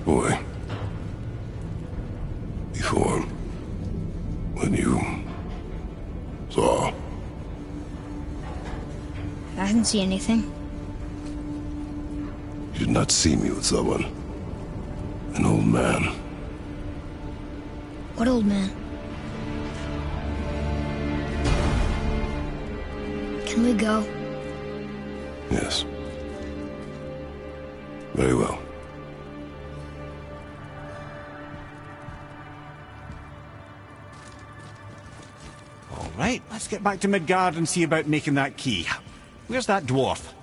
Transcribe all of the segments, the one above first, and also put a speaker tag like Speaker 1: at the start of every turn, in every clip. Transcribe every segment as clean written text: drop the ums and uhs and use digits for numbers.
Speaker 1: boy. Before, when you saw...
Speaker 2: I didn't see anything.
Speaker 1: You did not see me with someone. An old man.
Speaker 2: What old man? Can we go?
Speaker 1: Yes. Very well.
Speaker 3: All right, let's get back to Midgard and see about making that key. Where's that dwarf?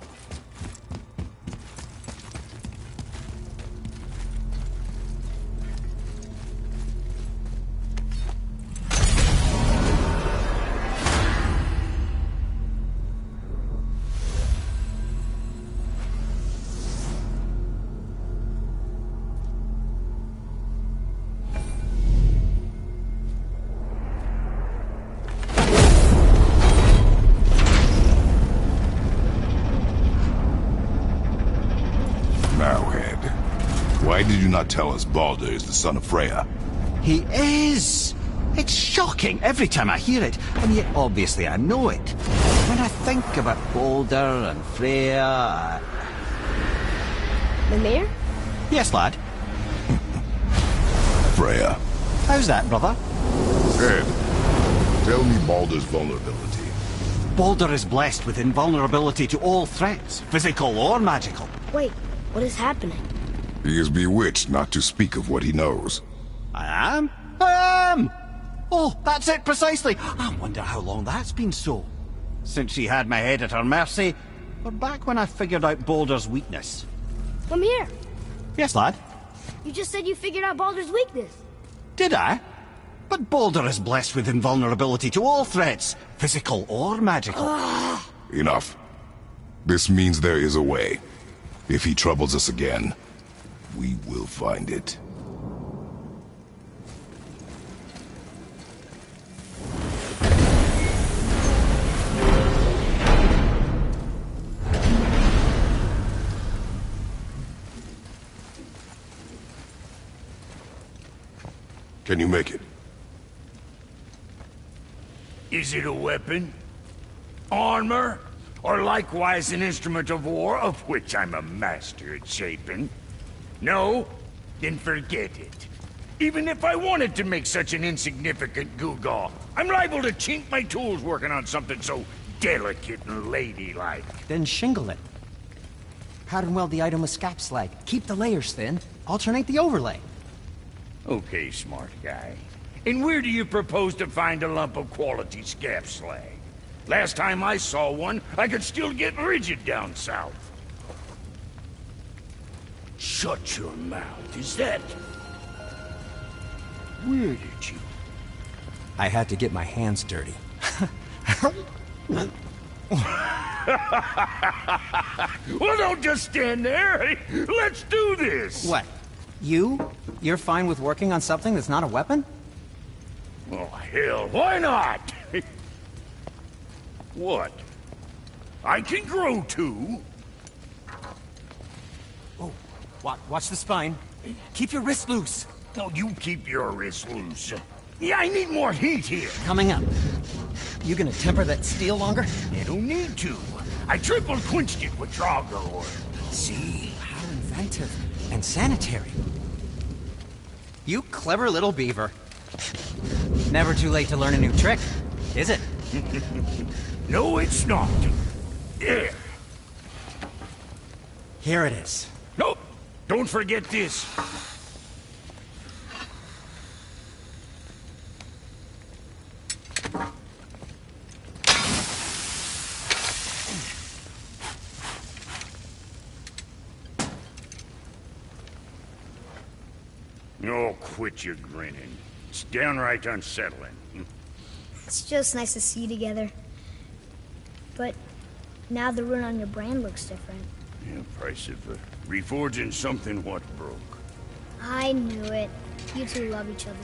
Speaker 1: Why did you not tell us Baldur is the son of Freya?
Speaker 3: He is! It's shocking every time I hear it, and yet obviously I know it. When I think about Baldur and Freya...
Speaker 4: Mimir?
Speaker 3: Yes, lad?
Speaker 1: Freya.
Speaker 3: How's that, brother?
Speaker 1: Ed, tell me Baldur's vulnerability.
Speaker 3: Baldur is blessed with invulnerability to all threats, physical or magical.
Speaker 4: Wait, what is happening?
Speaker 1: He is bewitched not to speak of what he knows.
Speaker 3: I am? I am! Oh, that's it precisely. I wonder how long that's been so. Since she had my head at her mercy, or back when I figured out Baldur's weakness.
Speaker 4: Mimir,
Speaker 3: Yes, lad?
Speaker 4: you just said you figured out Baldur's weakness.
Speaker 3: Did I? But Baldur is blessed with invulnerability to all threats, physical or magical.
Speaker 1: Enough. This means there is a way. If he troubles us again, we will find it. Can you make it?
Speaker 5: Is it a weapon? Armor? Or likewise an instrument of war, of which I'm a master at shaping? No? Then forget it. Even if I wanted to make such an insignificant gewgaw, I'm liable to chink my tools working on something so delicate and ladylike.
Speaker 6: Then shingle it. Pattern weld the item with scap slag. Keep the layers thin. Alternate the overlay.
Speaker 5: Okay, smart guy. And where do you propose to find a lump of quality scap slag? Last time I saw one, I could still get rigid down south. Shut your mouth, is that... Where did you...
Speaker 6: I had to get my hands dirty.
Speaker 5: Well, don't just stand there. Let's do this.
Speaker 6: What? You're fine with working on something that's not a weapon?
Speaker 5: Oh, hell, why not? What? I can grow too.
Speaker 6: Oh, watch the spine. Keep your wrist loose.
Speaker 5: No, you keep your wrist loose. Yeah, I need more heat here.
Speaker 6: Coming up. You gonna temper that steel longer?
Speaker 5: You don't need to. I triple quenched it with Draugr oil. See?
Speaker 6: How inventive. And sanitary. You clever little beaver. Never too late to learn a new trick, is it?
Speaker 5: No, it's not. There.
Speaker 6: Here it is.
Speaker 5: Nope. Don't forget this. Oh, quit your grinning. It's downright unsettling.
Speaker 2: It's just nice to see you together. But now the rune on your brand looks different.
Speaker 5: Yeah, price of reforging something what broke.
Speaker 2: I knew it. You two love each other.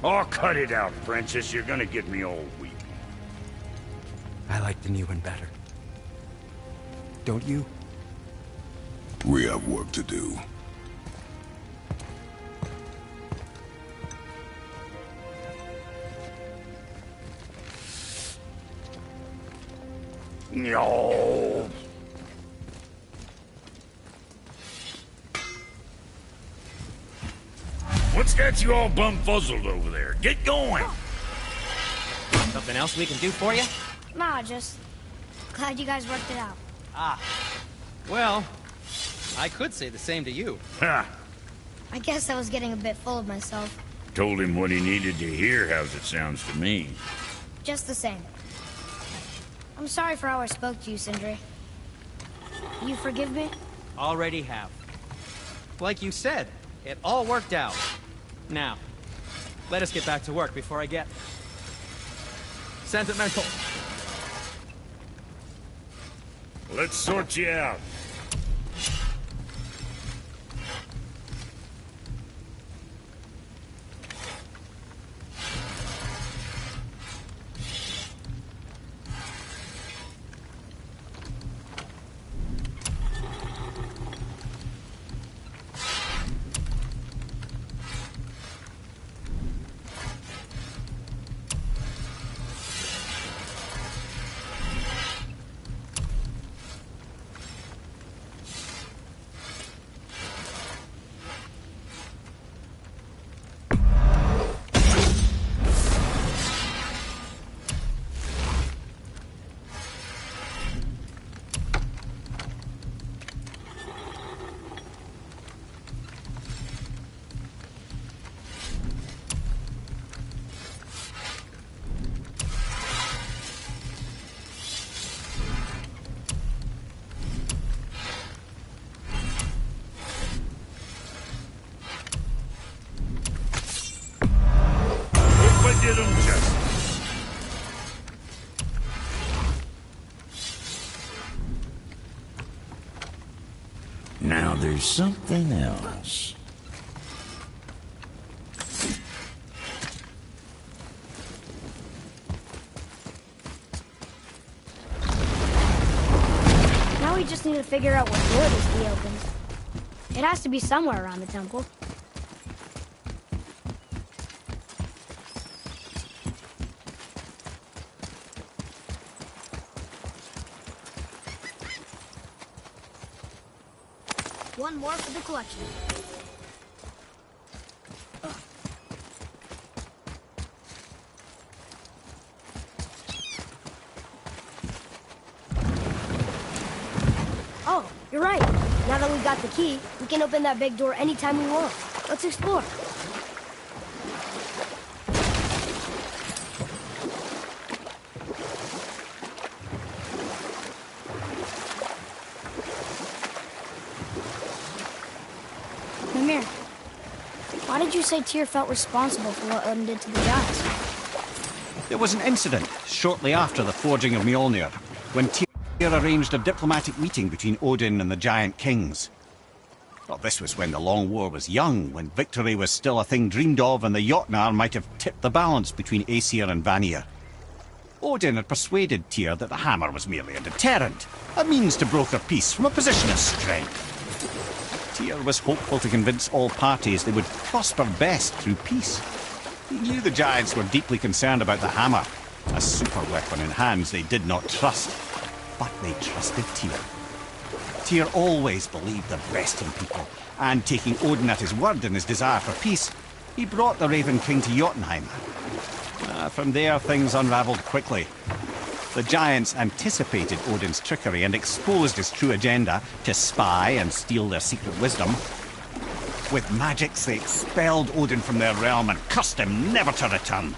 Speaker 5: Oh, cut it out, Princess. You're gonna get me all weak.
Speaker 6: I like the new one better. Don't you?
Speaker 1: We have work to do.
Speaker 5: No. What's got you all bumfuzzled over there? Get going!
Speaker 6: Something else we can do for you?
Speaker 4: Nah, just glad you guys worked it out.
Speaker 6: Ah. Well, I could say the same to you.
Speaker 5: Ha!
Speaker 2: I guess I was getting a bit full of myself.
Speaker 5: Told him what he needed to hear, how's it sounds to me.
Speaker 2: Just the same. I'm sorry for how I spoke to you, Sindri. You forgive me?
Speaker 6: Already have. Like you said, it all worked out. Now, let us get back to work before I get sentimental.
Speaker 5: Let's sort you out. Did him justice. Now there's something else.
Speaker 4: Now we just need to figure out what door this key opens. It has to be somewhere around the temple.
Speaker 2: One more for the collection.
Speaker 4: Oh, you're right. Now that we got the key, we can open that big door anytime we want. Let's explore.
Speaker 2: Mimir, why did you say Tyr felt responsible for what Odin did to the giants?
Speaker 3: There was an incident shortly after the forging of Mjolnir, when Tyr arranged a diplomatic meeting between Odin and the giant kings. Well, this was when the Long War was young, when victory was still a thing dreamed of, and the Jotnar might have tipped the balance between Aesir and Vanir. Odin had persuaded Tyr that the hammer was merely a deterrent, a means to broker peace from a position of strength. Tyr was hopeful to convince all parties they would prosper best through peace. He knew the giants were deeply concerned about the hammer, a super weapon in hands they did not trust. But they trusted Tyr. Tyr always believed the best in people, and taking Odin at his word in his desire for peace, he brought the Raven King to Jotunheim. From there, things unraveled quickly. The giants anticipated Odin's trickery and exposed his true agenda to spy and steal their secret wisdom. With magics, they expelled Odin from their realm and cursed him never to return.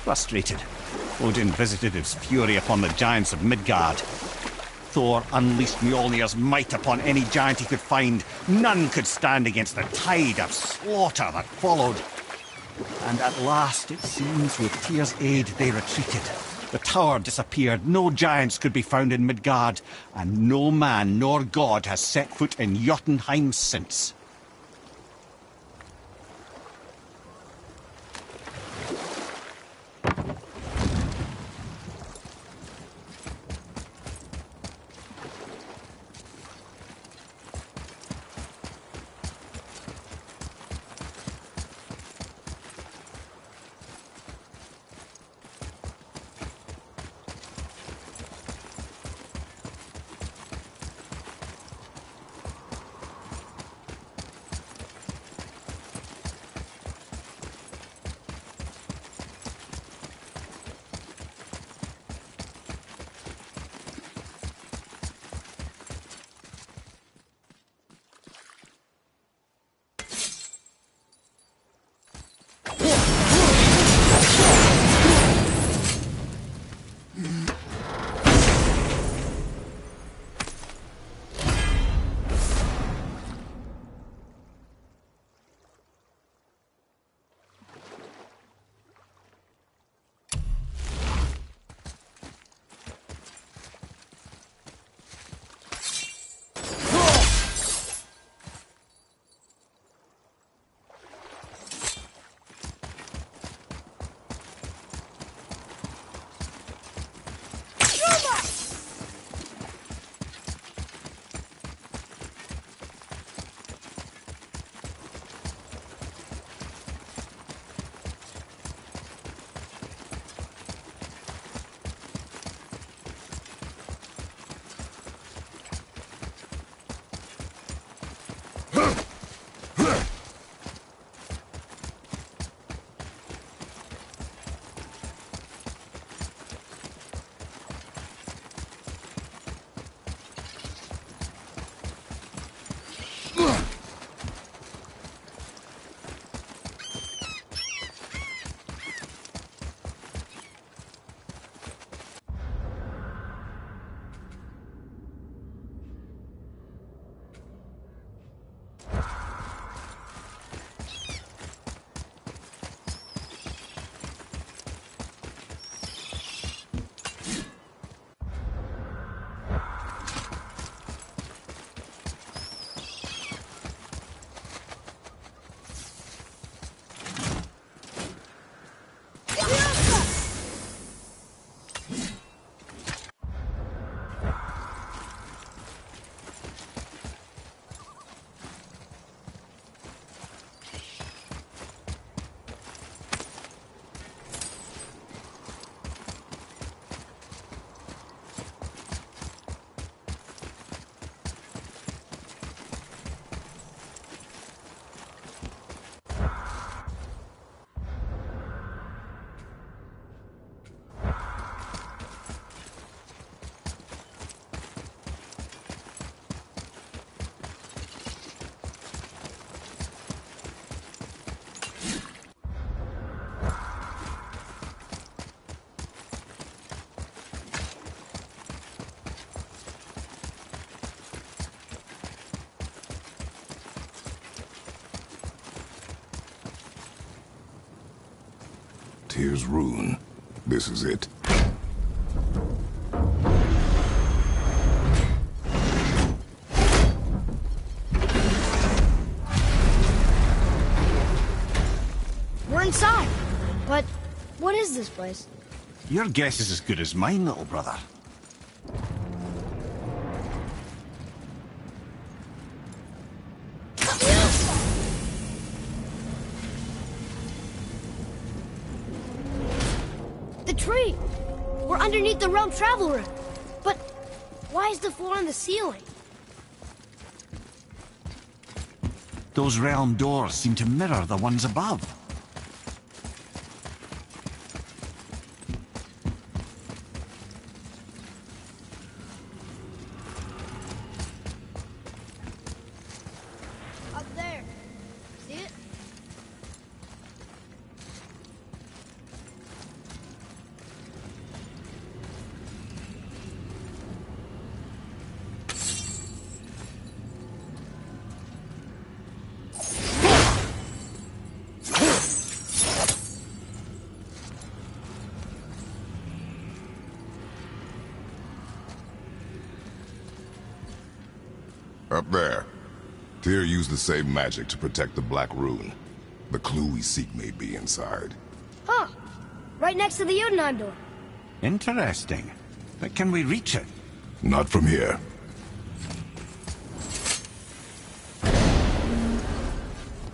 Speaker 3: Frustrated, Odin visited his fury upon the giants of Midgard. Thor unleashed Mjolnir's might upon any giant he could find. None could stand against the tide of slaughter that followed. And at last, it seems, with Tyr's aid, they retreated. The tower disappeared, no giants could be found in Midgard, and no man nor god has set foot in Jotunheim since.
Speaker 1: Tyr's rune. This is it.
Speaker 4: We're inside. But what is this place?
Speaker 3: Your guess is as good as mine, little brother.
Speaker 4: The tree! We're underneath the realm travel room. But why is the floor on the ceiling?
Speaker 3: Those realm doors seem to mirror the ones above.
Speaker 4: Up there. See it?
Speaker 1: Up there. Tyr used the same magic to protect the Black Rune. The clue we seek may be inside.
Speaker 4: Huh. Right next to the Jotunheim door.
Speaker 3: Interesting. But can we reach it?
Speaker 1: Not from here.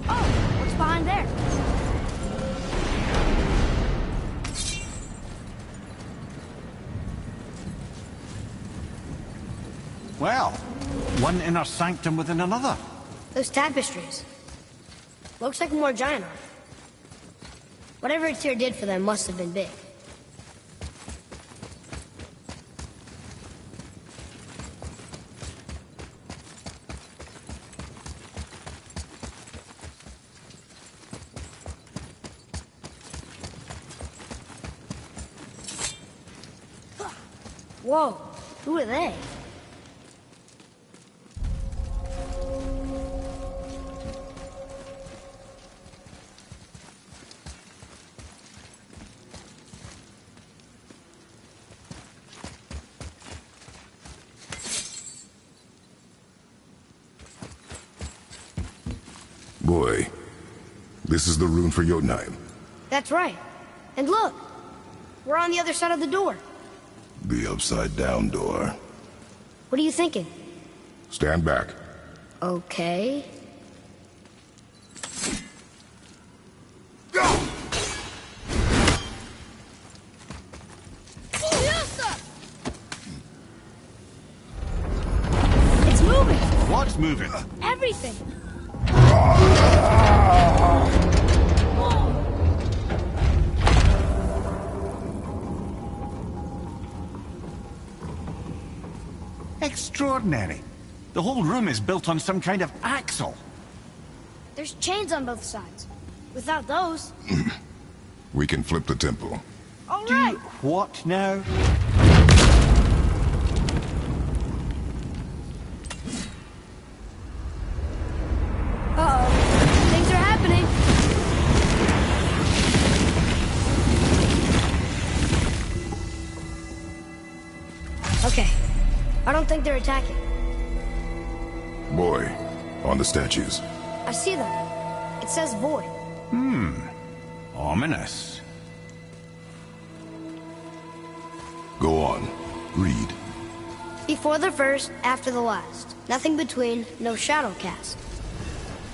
Speaker 4: Oh, what's behind there?
Speaker 3: Well, one inner sanctum within another.
Speaker 4: Those tapestries. Looks like more giant art. Whatever Tyr did for them must have been big. Whoa, who are they?
Speaker 1: Boy, this is the rune for Jotunheim.
Speaker 4: That's right. And look, we're on the other side of the door.
Speaker 1: The upside-down door.
Speaker 4: What are you thinking?
Speaker 1: Stand back.
Speaker 4: Okay. It's moving!
Speaker 3: What's moving?
Speaker 4: Everything!
Speaker 3: Extraordinary. The whole room is built on some kind of axle.
Speaker 4: There's chains on both sides. Without those...
Speaker 1: We can flip the temple.
Speaker 4: All right!
Speaker 3: What now?
Speaker 4: Uh-oh. Things are happening. Okay. I don't think they're attacking.
Speaker 1: Boy, on the statues.
Speaker 4: I see them. It says void.
Speaker 3: Ominous.
Speaker 1: Go on. Read.
Speaker 4: Before the first, after the last. Nothing between, no shadow cast.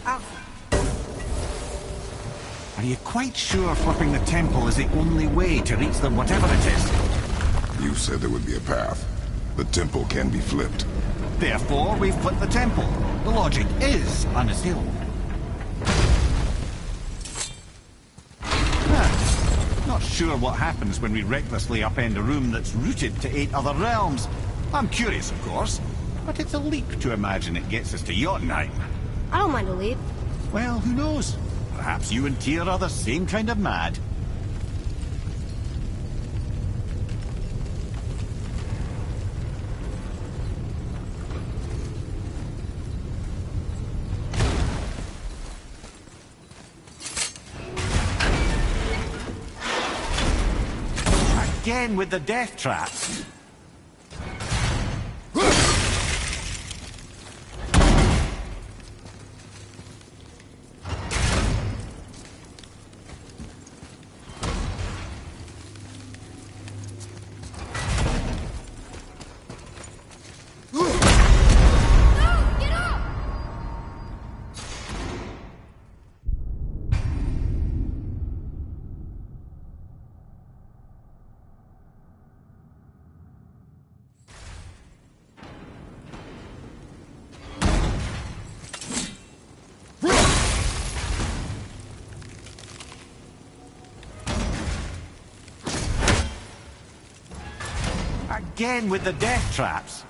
Speaker 4: Alpha.
Speaker 3: Are you quite sure flipping the temple is the only way to reach them, whatever it is?
Speaker 1: You said there would be a path. The temple can be flipped.
Speaker 3: Therefore, we've flipped the temple. The logic is unassailable. Not sure what happens when we recklessly upend a room that's rooted to 8 other realms. I'm curious, of course, but it's a leap to imagine it gets us to Jotunheim.
Speaker 4: I don't mind a leap.
Speaker 3: Well, who knows? Perhaps you and Tyr are the same kind of mad. Again with the death traps. Again with the death traps.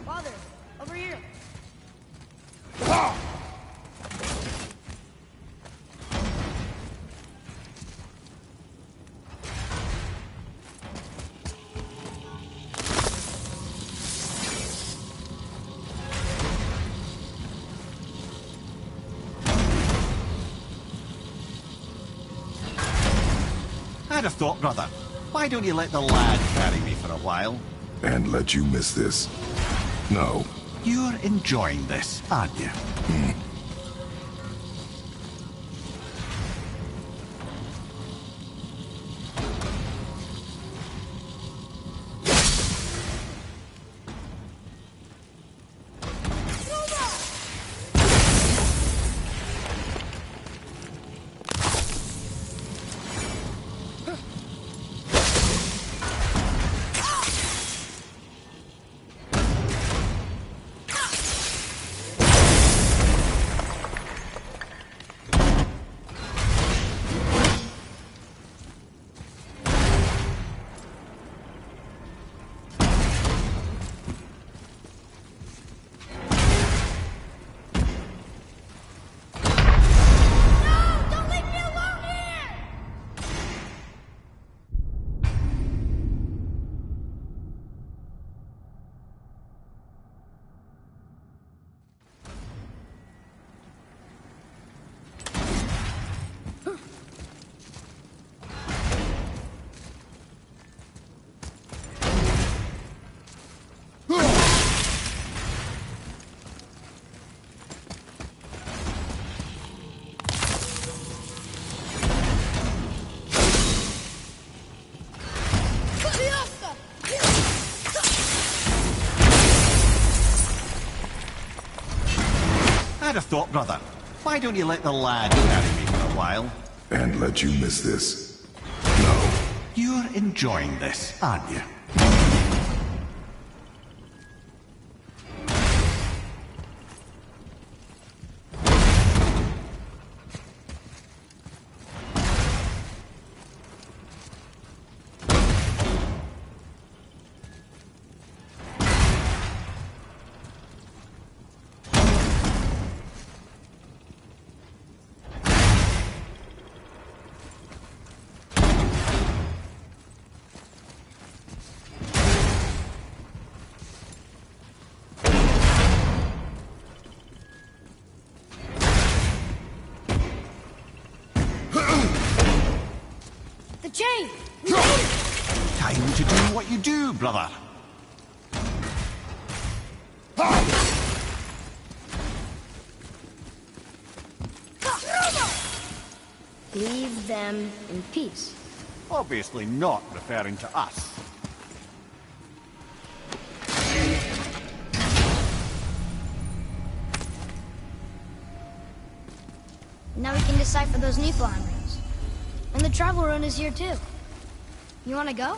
Speaker 4: Father, over here.
Speaker 3: I'd have thought, brother, why don't you let the lad carry me for a while?
Speaker 1: And let you miss this? No.
Speaker 3: You're enjoying this, aren't you? I'd have thought, brother, why don't you let the lad carry me for a while?
Speaker 1: And let you miss this? No.
Speaker 3: You're enjoying this, aren't you?
Speaker 4: The chain! We made it!
Speaker 3: Time to do what you do, brother.
Speaker 4: Leave them in peace.
Speaker 3: Obviously not referring to us.
Speaker 4: Now we can decipher those Niflheim runes. And the travel rune is here too. You wanna go?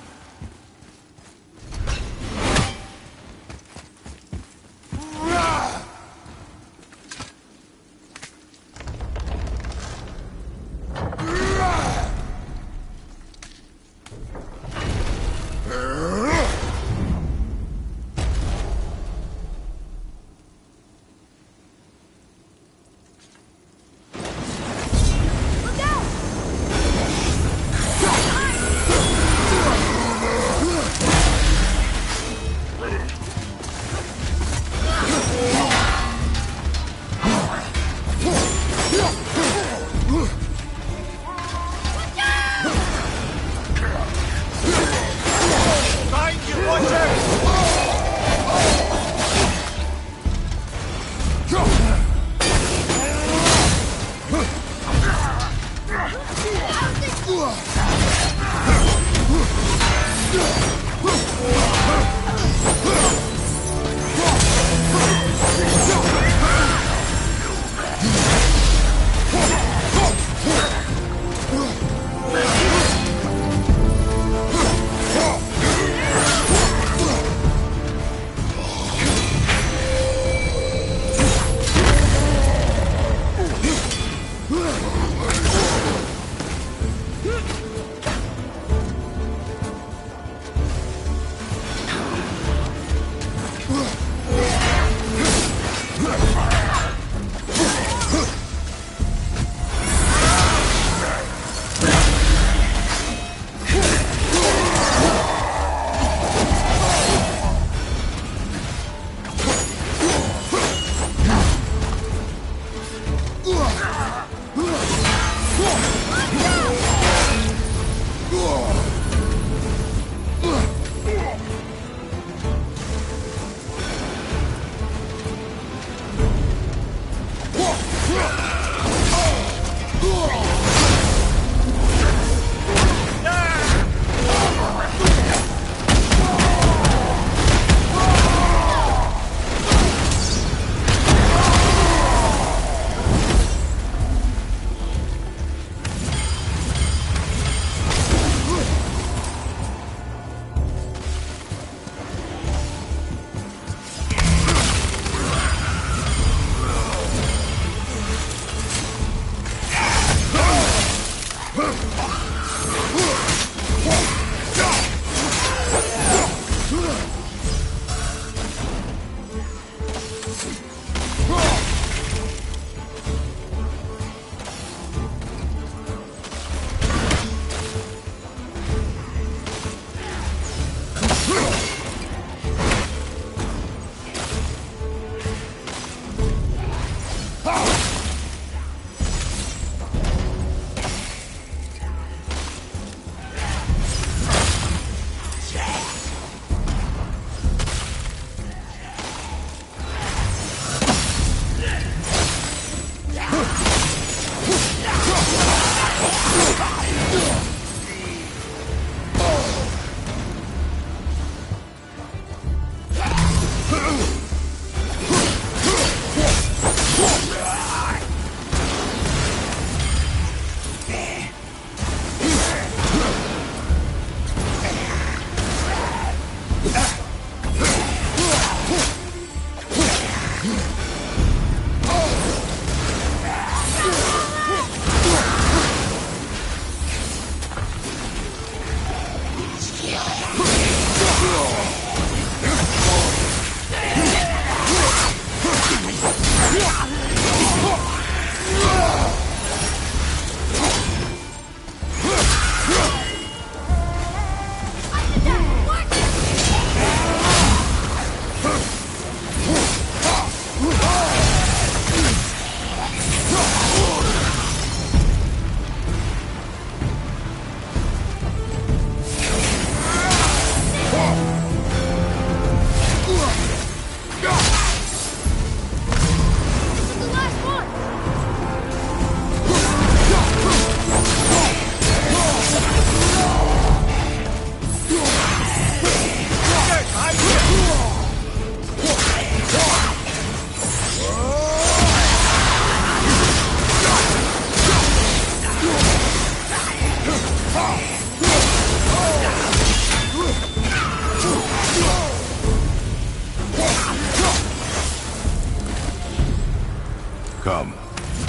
Speaker 1: Come.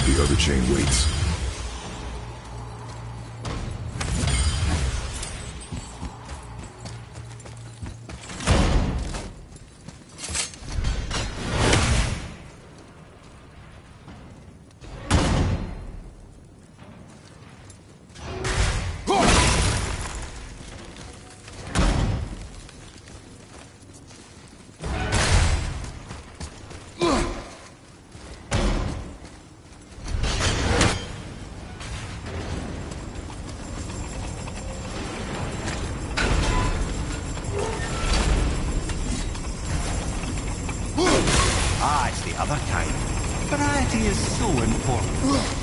Speaker 1: The other chain waits.
Speaker 3: Ah, it's the other kind. Variety is so important.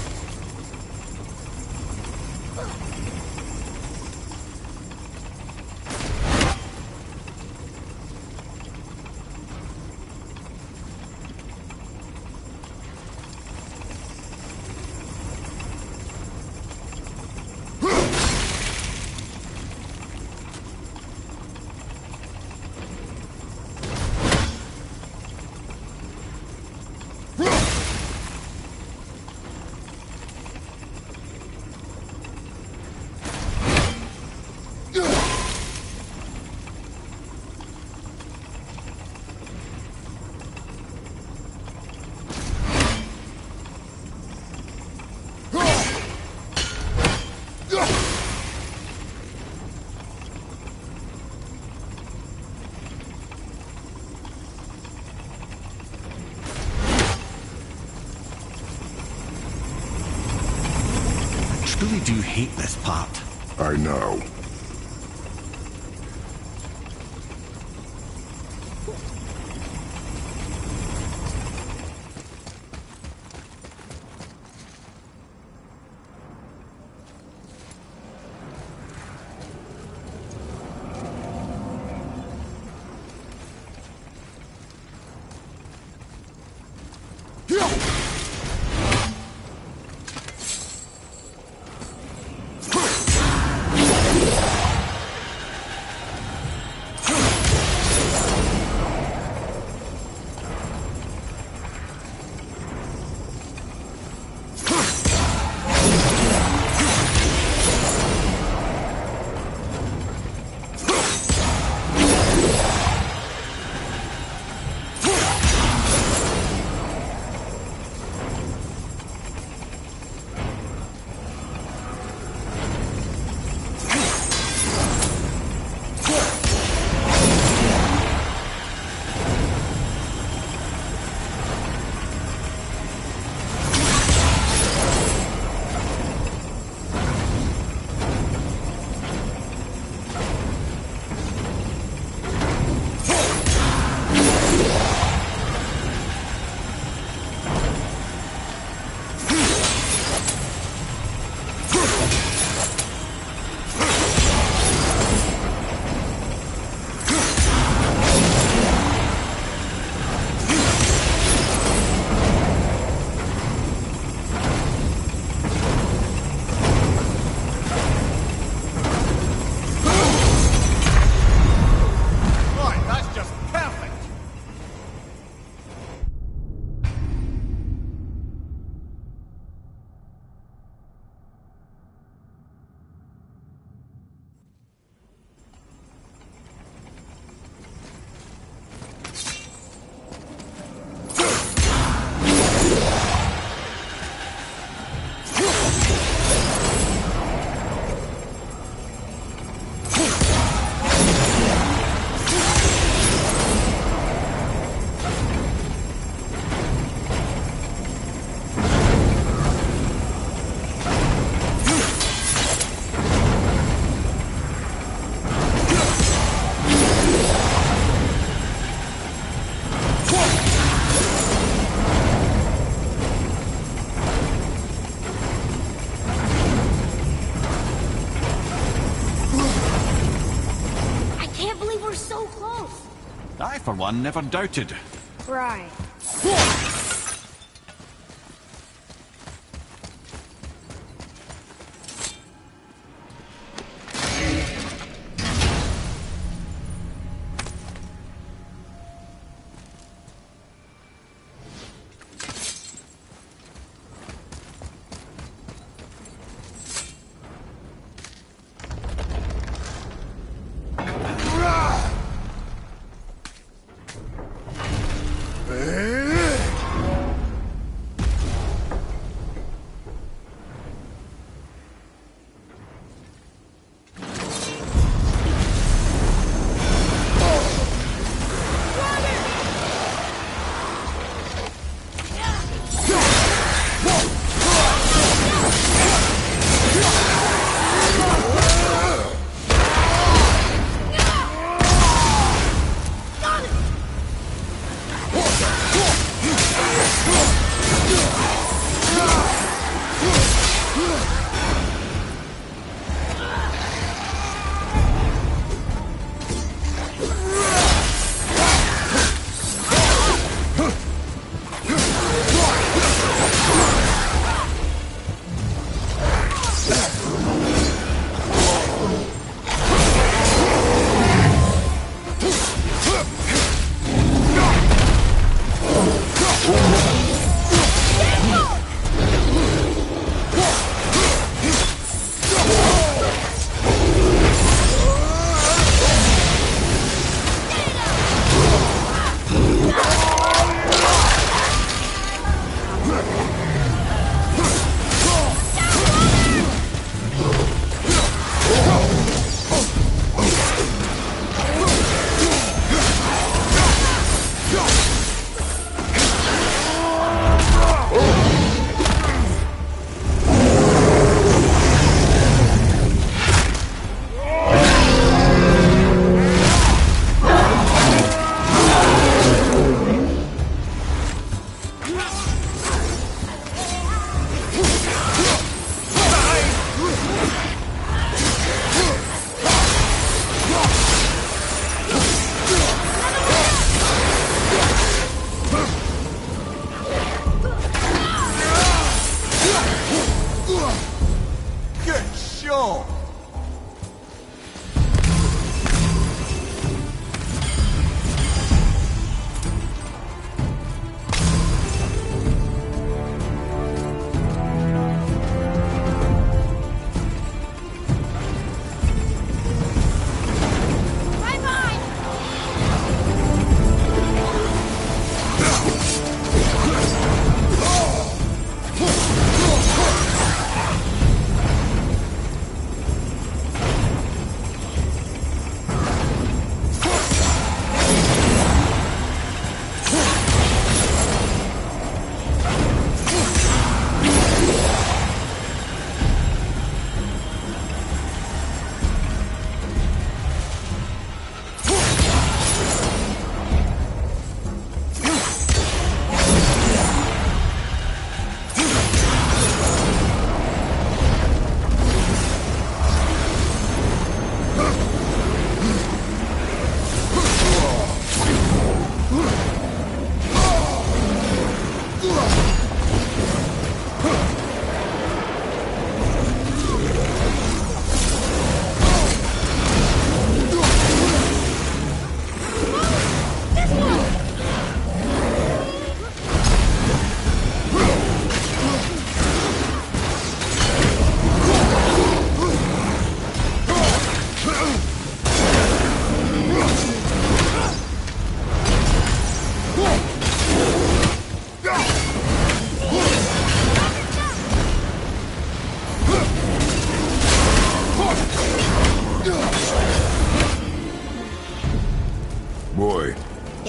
Speaker 3: I truly do hate this part.
Speaker 1: I know.
Speaker 3: I, for one, never doubted.
Speaker 4: Right.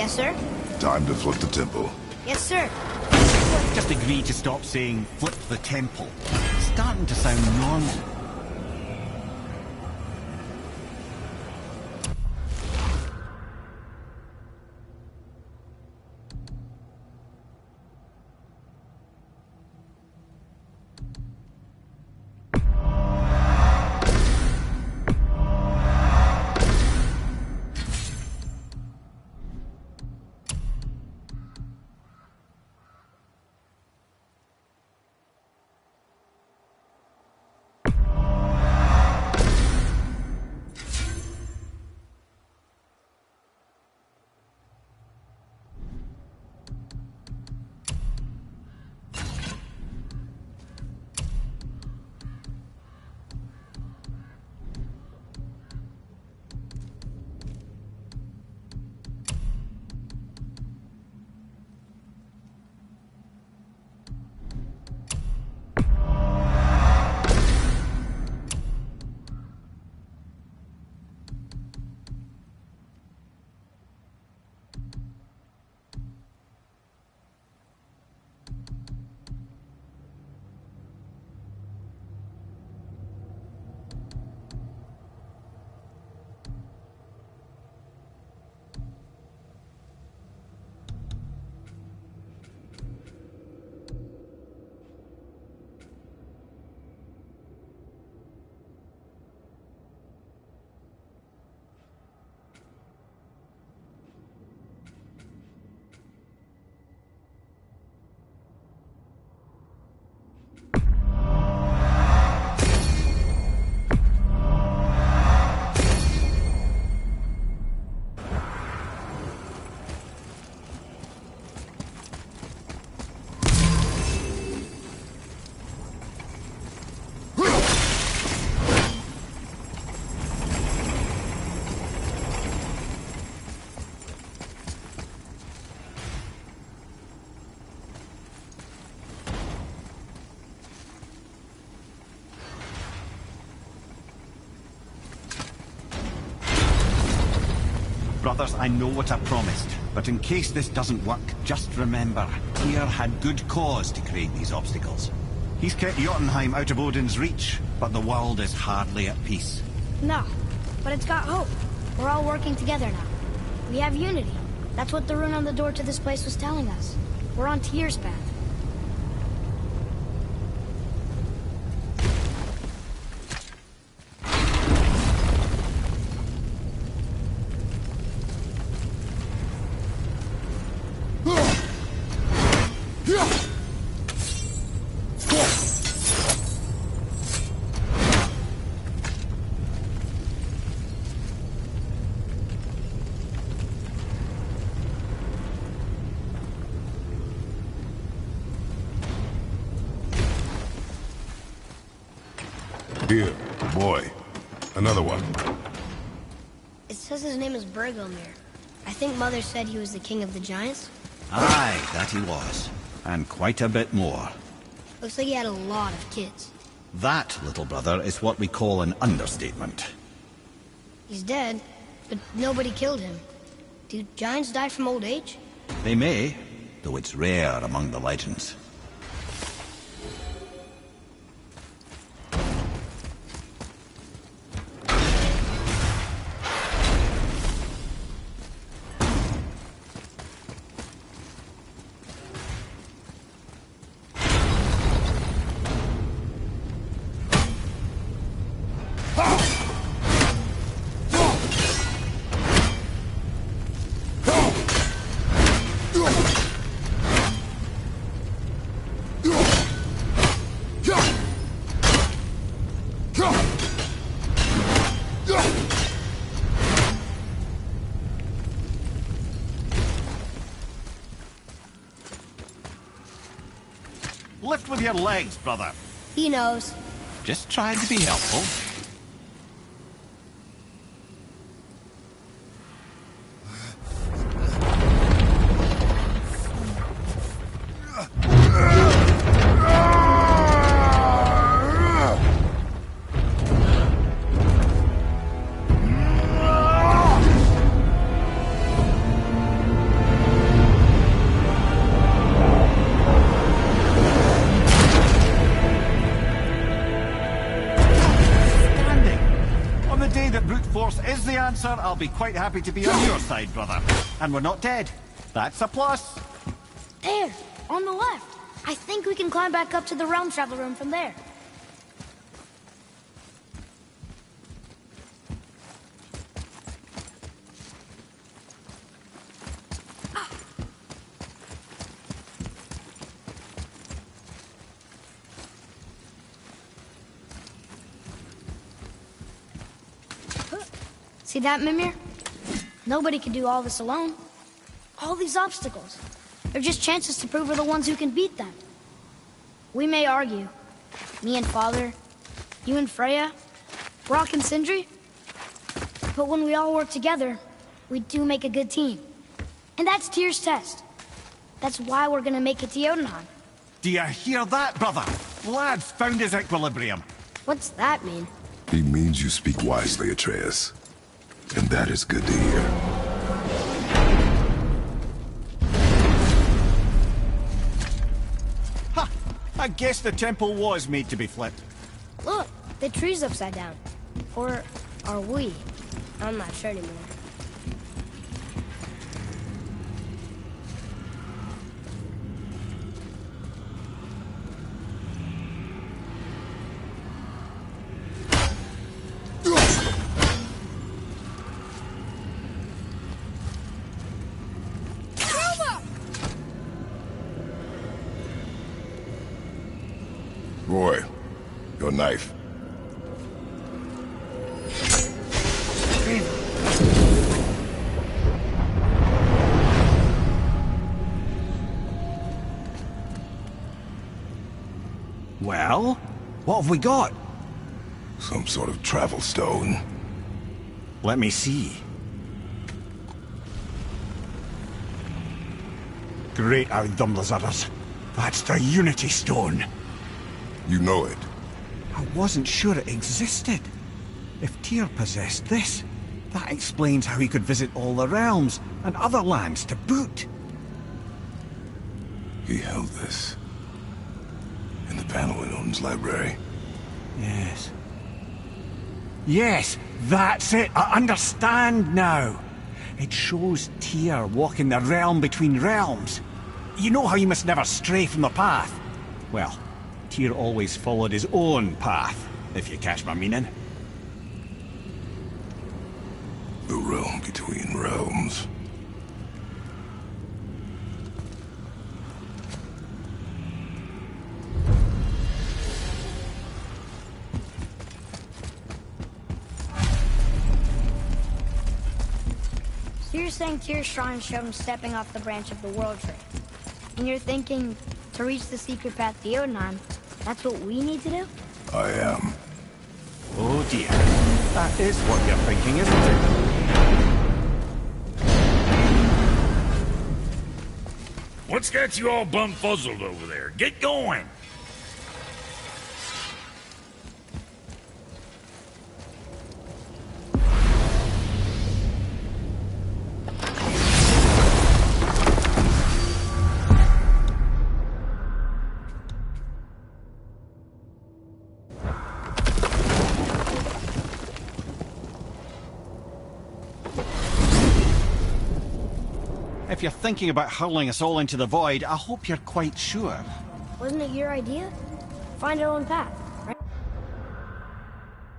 Speaker 4: Yes, sir.
Speaker 1: Time to flip the temple.
Speaker 4: Yes, sir.
Speaker 3: Just agree to stop saying flip the temple. It's starting to sound normal. Brothers, I know what I promised, but in case this doesn't work, just remember, Tyr had good cause to create these obstacles. He's kept Jotunheim out of Odin's reach, but the world is hardly at peace.
Speaker 4: No, but it's got hope. We're all working together now. We have unity. That's what the rune on the door to this place was telling us. We're on Tyr's path.
Speaker 1: Here, boy. Another one.
Speaker 4: It says his name is Bergelmir. I think Mother said he was the king of the giants.
Speaker 3: Aye, that he was. And quite a bit more.
Speaker 4: Looks like he had a lot of kids.
Speaker 3: That, little brother, is what we call an understatement.
Speaker 4: He's dead, but nobody killed him. Do giants die from old age?
Speaker 3: They may, though it's rare among the legends. Lift with your legs, brother.
Speaker 4: He knows.
Speaker 3: Just trying to be helpful. answer, I'll be quite happy to be on your side, brother. And we're not dead. That's a plus.
Speaker 4: There, on the left. I think we can climb back up to the Realm Travel Room from there. See that, Mimir? Nobody can do all this alone. All these obstacles. They're just chances to prove we're the ones who can beat them. We may argue. Me and Father, you and Freya, Brok and Sindri. But when we all work together, we do make a good team. And that's Tyr's test. That's why we're gonna make it to Jotunheim.
Speaker 3: Do you hear that, brother? Lad's found his equilibrium.
Speaker 4: What's that mean?
Speaker 1: He means you speak wisely, Atreus. And that is good to hear.
Speaker 3: Ha! I guess the temple was made to be flipped.
Speaker 4: Look, the tree's upside down. Or are we? I'm not sure anymore.
Speaker 1: Roy, your knife.
Speaker 3: Well, what have we got?
Speaker 1: Some sort of travel stone.
Speaker 3: Let me see. Great Outdumblers. That's the Unity Stone.
Speaker 1: You know it.
Speaker 3: I wasn't sure it existed. If Tyr possessed this, that explains how he could visit all the realms and other lands to boot.
Speaker 1: He held this in the panel in Odin's library.
Speaker 3: Yes. Yes, that's it. I understand now. It shows Tyr walking the realm between realms. You know how you must never stray from the path? Well, Tyr always followed his own path, if you catch my meaning.
Speaker 1: The realm between realms.
Speaker 4: So you're saying Tyr's shrine showed him stepping off the branch of the World Tree. And you're thinking, to reach the secret path to Jotunheim, that's what we need to do?
Speaker 1: I am.
Speaker 3: Oh dear. That is what you're thinking, isn't it?
Speaker 5: What's got you all bumfuzzled over there? Get going!
Speaker 3: If you're thinking about hurling us all into the void, I hope you're quite sure.
Speaker 4: Wasn't it your idea? Find our own path,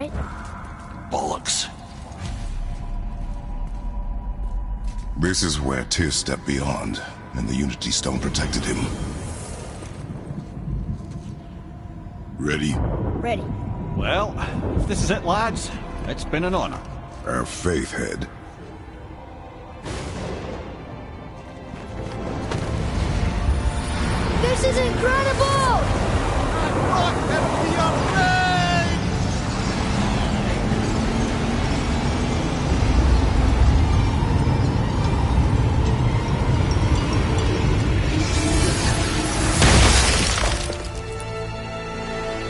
Speaker 4: right?
Speaker 3: Bollocks.
Speaker 1: This is where Tyr stepped beyond, and the Unity Stone protected him. Ready?
Speaker 4: Ready.
Speaker 3: Well, if this is it, lads, it's been an honor.
Speaker 1: Our faith head.
Speaker 4: This is incredible!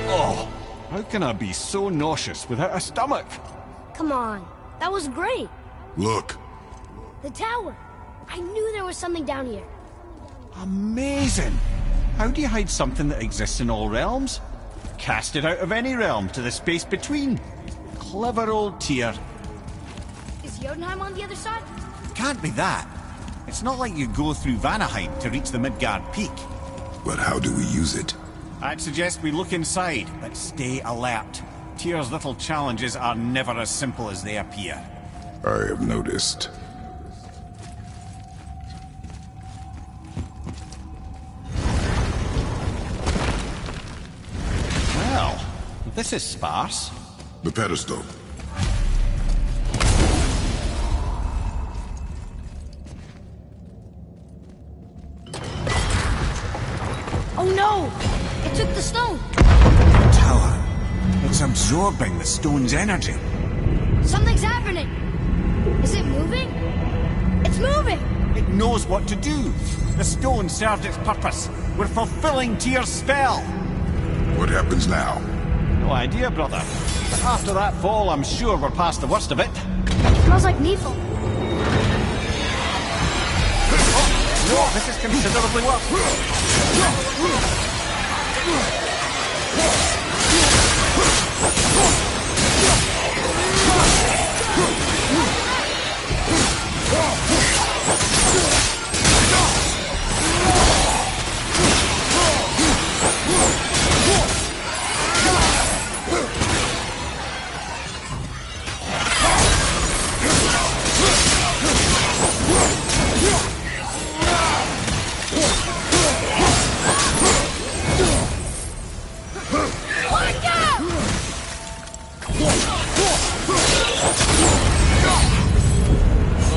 Speaker 3: Oh, how can I be so nauseous without a stomach?
Speaker 4: Come on, that was great.
Speaker 1: Look.
Speaker 4: The tower. I knew there was something down here.
Speaker 3: Amazing! How do you hide something that exists in all realms? Cast it out of any realm to the space between. Clever old Tyr.
Speaker 4: Is Jotunheim on the other side?
Speaker 3: Can't be that. It's not like you go through Vanaheim to reach the Midgard Peak.
Speaker 1: But how do we use it?
Speaker 3: I'd suggest we look inside, but stay alert. Tyr's little challenges are never as simple as they appear.
Speaker 1: I have noticed.
Speaker 3: Well, this is sparse.
Speaker 1: The pedestal.
Speaker 4: Oh no! It took the stone!
Speaker 5: Tower. It's absorbing the stone's energy.
Speaker 4: Something's happening! Is it moving? It's moving!
Speaker 3: It knows what to do. The stone served its purpose. We're fulfilling Tyr's spell.
Speaker 1: What happens now?
Speaker 3: No idea, brother. But after that fall, I'm sure we're past the worst of it.
Speaker 4: Smells like Nifl.
Speaker 3: No, this is considerably worse.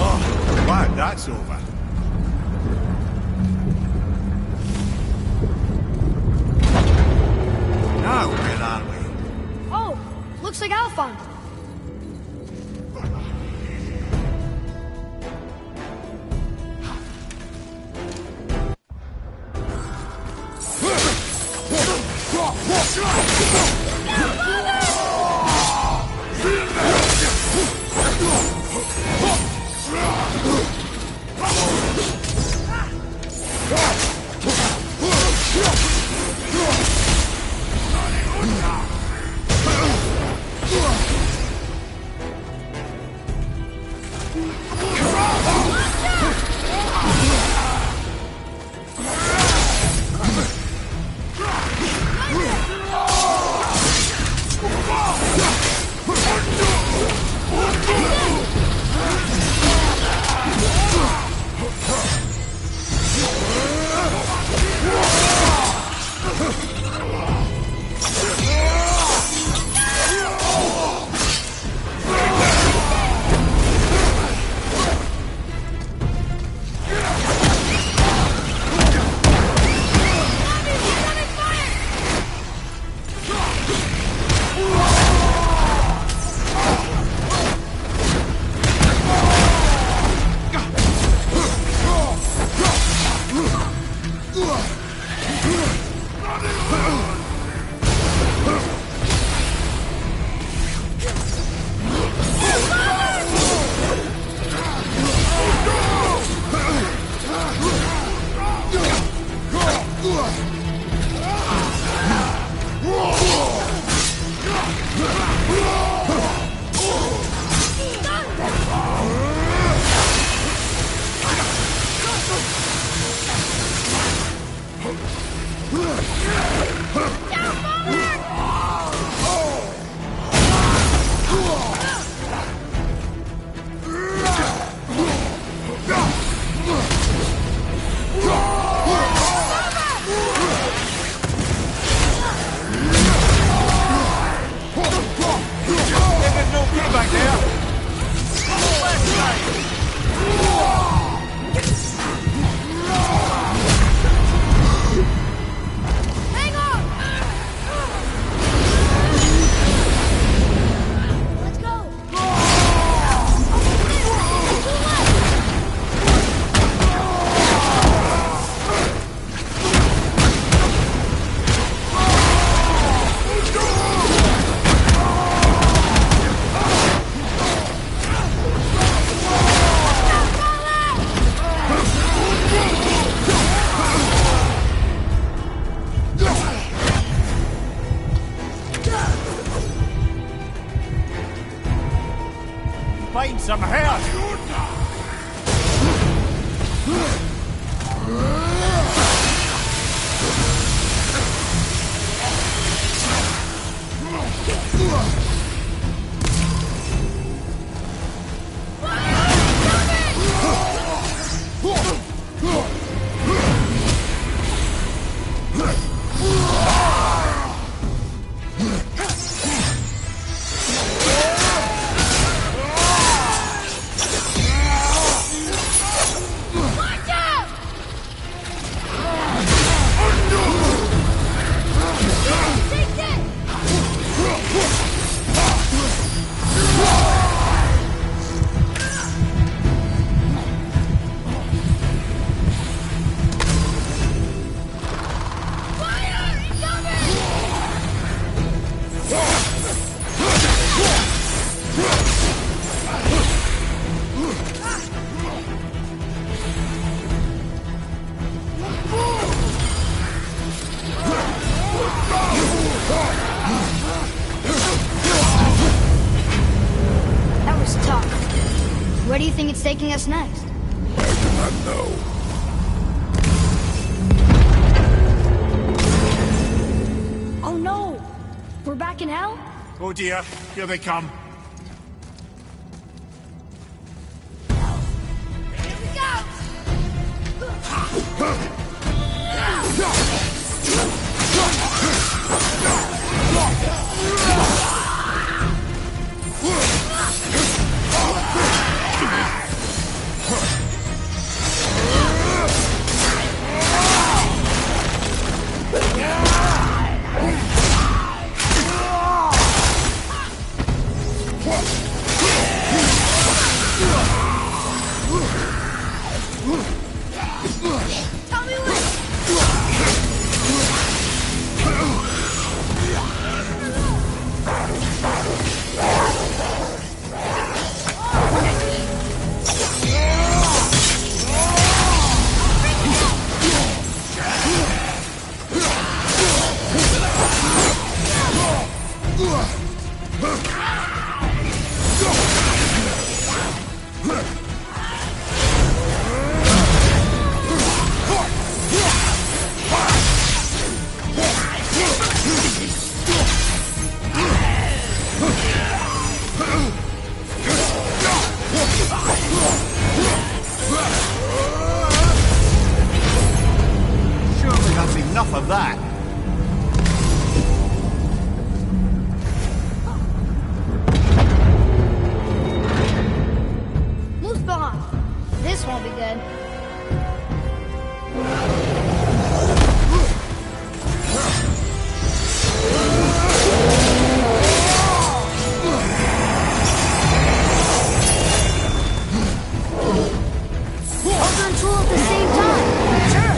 Speaker 3: Oh, glad that's over. Now, where are we?
Speaker 4: Oh, looks like Alphon. Hang on!
Speaker 5: ahead!
Speaker 4: That was tough. Where do you think it's taking us next?
Speaker 1: I do not know.
Speaker 4: Oh no! We're back in hell?
Speaker 5: Oh dear, here they come.
Speaker 4: Tell me when!
Speaker 3: Surely that's enough of that.
Speaker 4: Muspelheim! This won't be good. Thunder and Troll at the same time! Sure!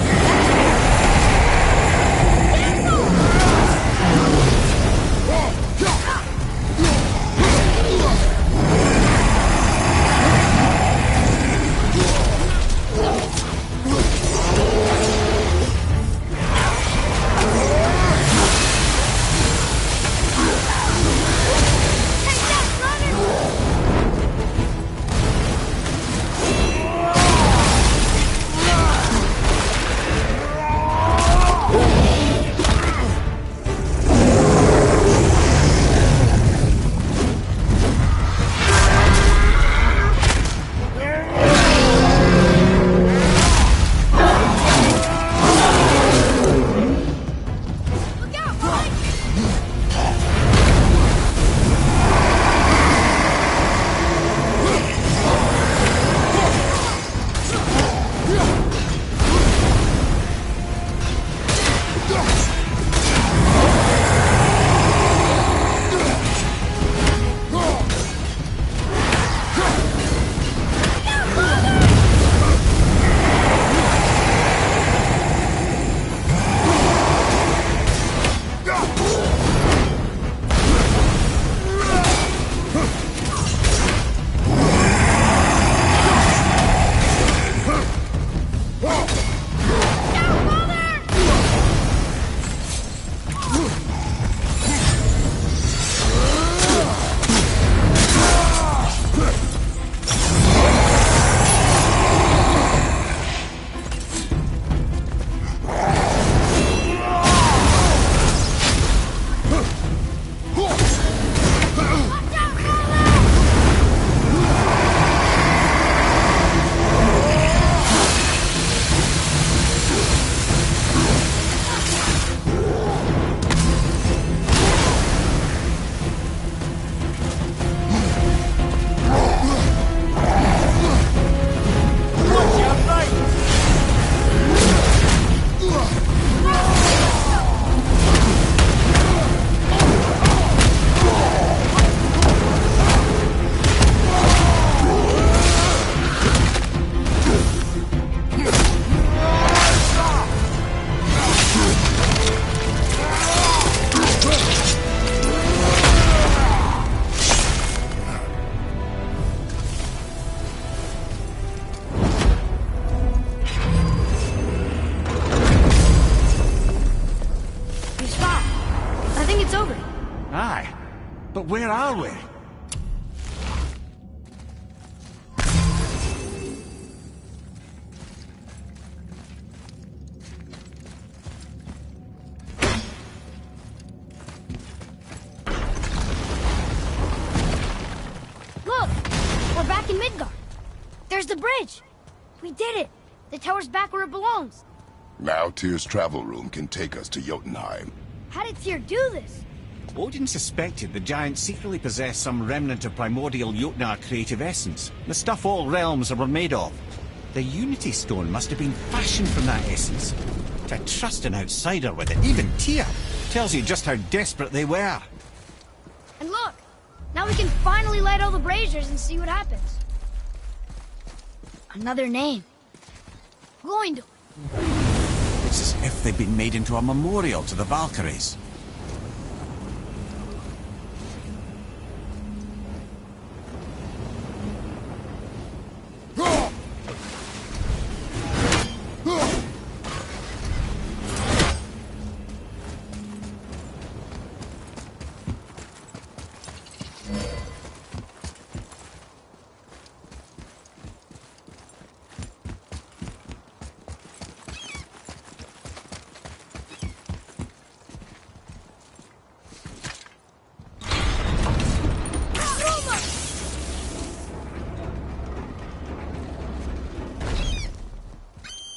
Speaker 3: But where are we?
Speaker 4: Look! We're back in Midgard. There's the bridge. We did it. The tower's back where it belongs.
Speaker 1: Now Tyr's travel room can take us to Jotunheim.
Speaker 4: How did Tyr do this?
Speaker 3: Odin suspected the giants secretly possessed some remnant of primordial Jotnar creative essence, the stuff all realms were made of. The Unity Stone must have been fashioned from that essence. To trust an outsider with it, even Tyr, tells you just how desperate they were.
Speaker 4: And look! Now we can finally light all the braziers and see what happens. Another name. Gloindor.
Speaker 3: It's as if they've been made into a memorial to the Valkyries.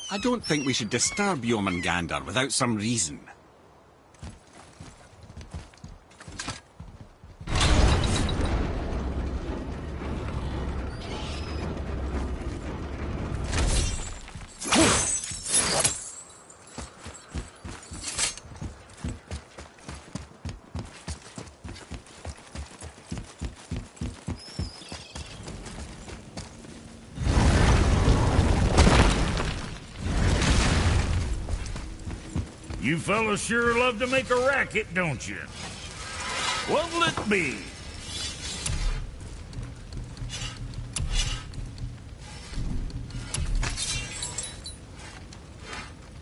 Speaker 3: I don't think we should disturb Jormungandr without some reason.
Speaker 5: You fellas sure love to make a racket, don't you? What'll it be?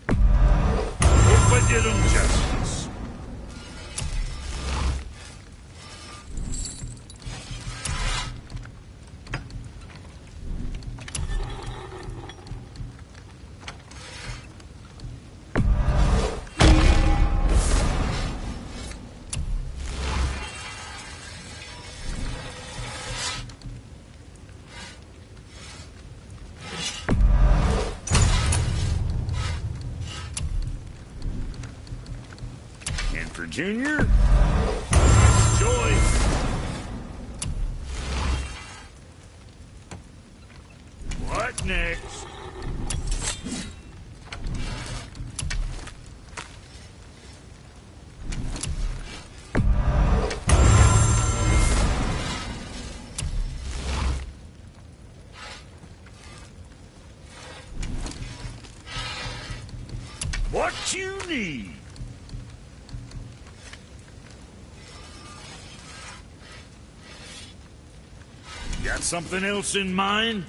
Speaker 5: Hope I did them justice. For Junior, choice. What next? What you need? Got something else in mind?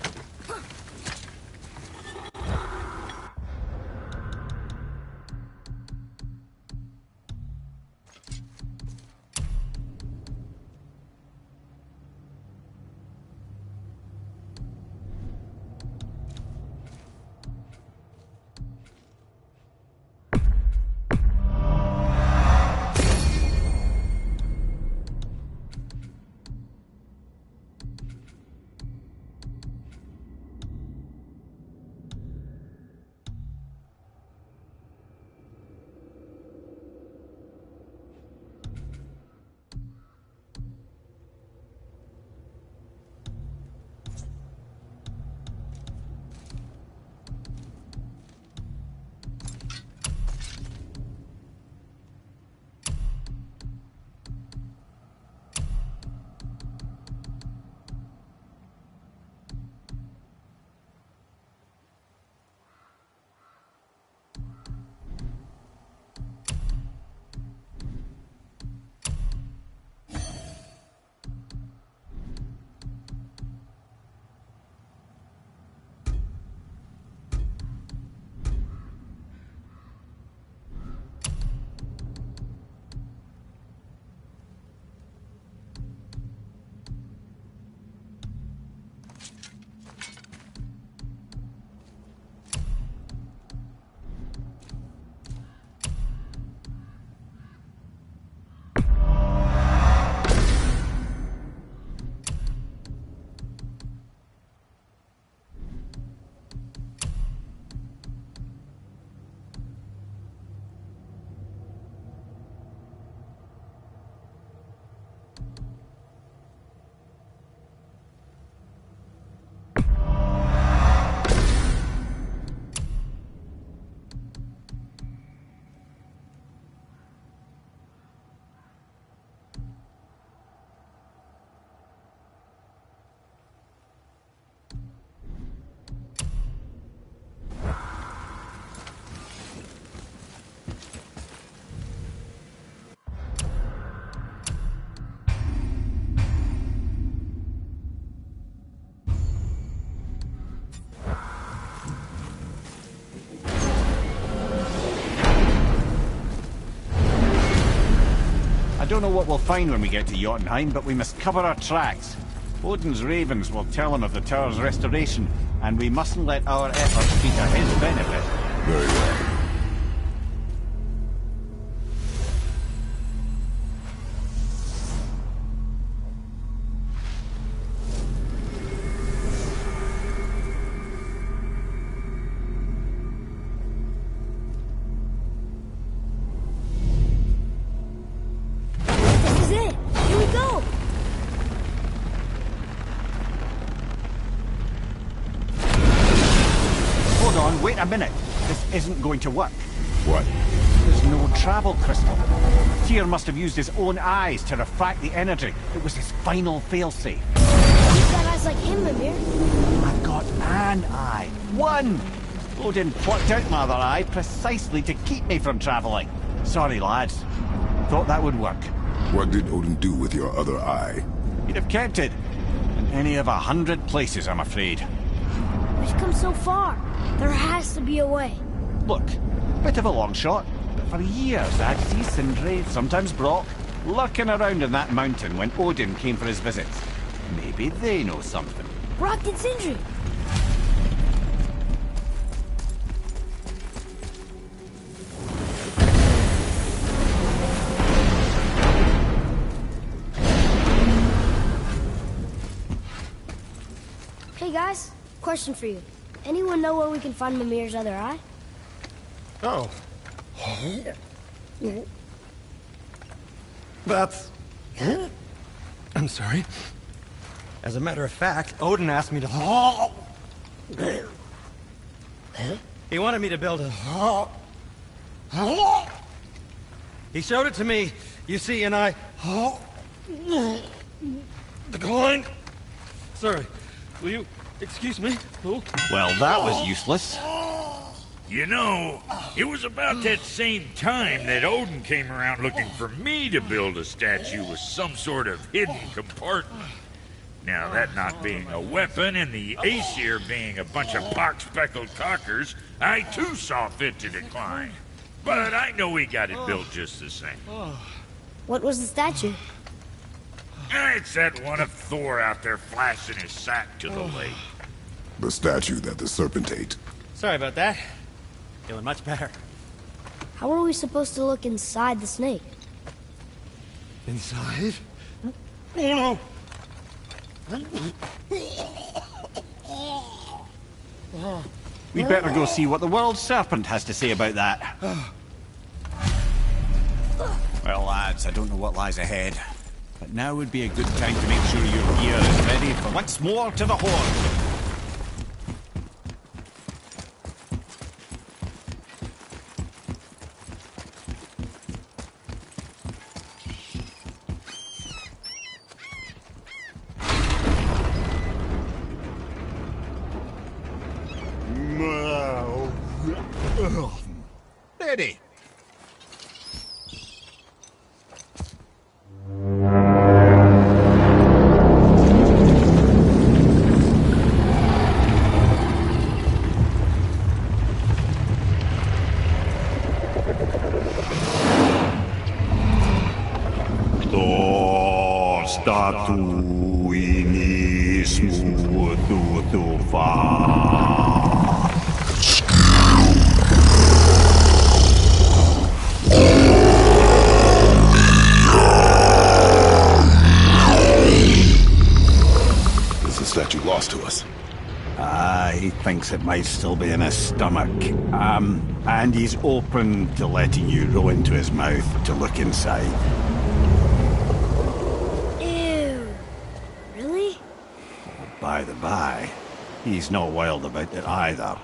Speaker 3: don't know what we'll find when we get to Jotunheim, but we must cover our tracks. Odin's ravens will tell him of the tower's restoration, and we mustn't let our efforts be to his benefit.
Speaker 1: Very well.
Speaker 4: This is it! Here we go!
Speaker 3: Hold on, wait a minute. This isn't going to work.
Speaker 1: What?
Speaker 3: There's no travel crystal. Tyr must have used his own eyes to refract the energy. It was his final failsafe.
Speaker 4: You've got eyes like him, Mimir.
Speaker 3: I've got an eye. One! Odin plucked out my other eye precisely to keep me from traveling. Sorry, lads. Thought that would work.
Speaker 1: What did Odin do with your other eye?
Speaker 3: He'd have kept it. In any of 100 places, I'm afraid.
Speaker 4: We've come so far. There has to be a way.
Speaker 3: Look, bit of a long shot, but for years I'd see Sindri, sometimes Brock, lurking around in that mountain when Odin came for his visits. Maybe they know something.
Speaker 4: Brock and Sindri. Hey guys, question for you. Anyone know where we can find Mimir's other eye?
Speaker 7: Oh. That's... I'm sorry. As a matter of fact, Odin asked me to... He wanted me to build a... He showed it to me, you see, and I... Declined. Sorry. Will you excuse me? Oh.
Speaker 3: Well, that was useless.
Speaker 5: You know, it was about that same time that Odin came around looking for me to build a statue with some sort of hidden compartment. Now, that not being a weapon and the Aesir being a bunch of pock-speckled cockers, I too saw fit to decline. But I know we got it built just the same.
Speaker 4: What was the statue?
Speaker 5: It's that one of Thor out there flashing his sack to the lake.
Speaker 1: The statue that the serpent ate.
Speaker 7: Sorry about that. Feeling much better.
Speaker 4: How are we supposed to look inside the snake?
Speaker 7: Inside? Oh no!
Speaker 3: We'd better go see what the world serpent has to say about that. Well, lads, I don't know what lies ahead, but now would be a good time to make sure your gear is ready for once more to the Horde. Ready. Statu inismu tutufa.
Speaker 1: Is the statue lost to us?
Speaker 3: He thinks it might still be in his stomach. And he's open to letting you roll into his mouth to look inside.
Speaker 4: Ew. Really?
Speaker 3: By the by, he's not wild about it either.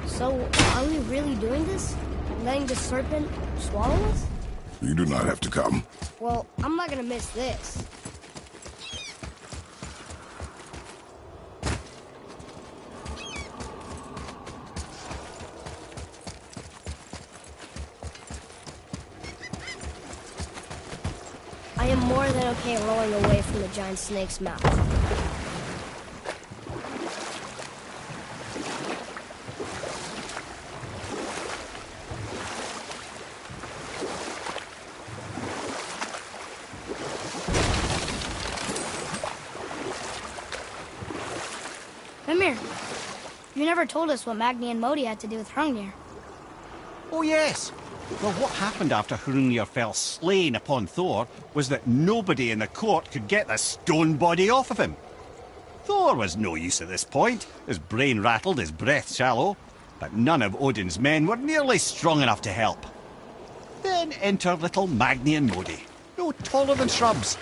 Speaker 4: So, are we really doing this? Letting the serpent swallow us?
Speaker 1: You do not have to come.
Speaker 4: Well, I'm not gonna miss this. I am more than okay rolling away from the giant snake's mouth. Mimir, you never told us what Magni and Modi had to do with Hrungnir.
Speaker 3: Oh, yes. Well, what happened after Hrungnir fell slain upon Thor was that nobody in the court could get the stone body off of him. Thor was no use at this point, his brain rattled, his breath shallow, but none of Odin's men were nearly strong enough to help. Then enter little Magni and Modi, no taller than shrubs.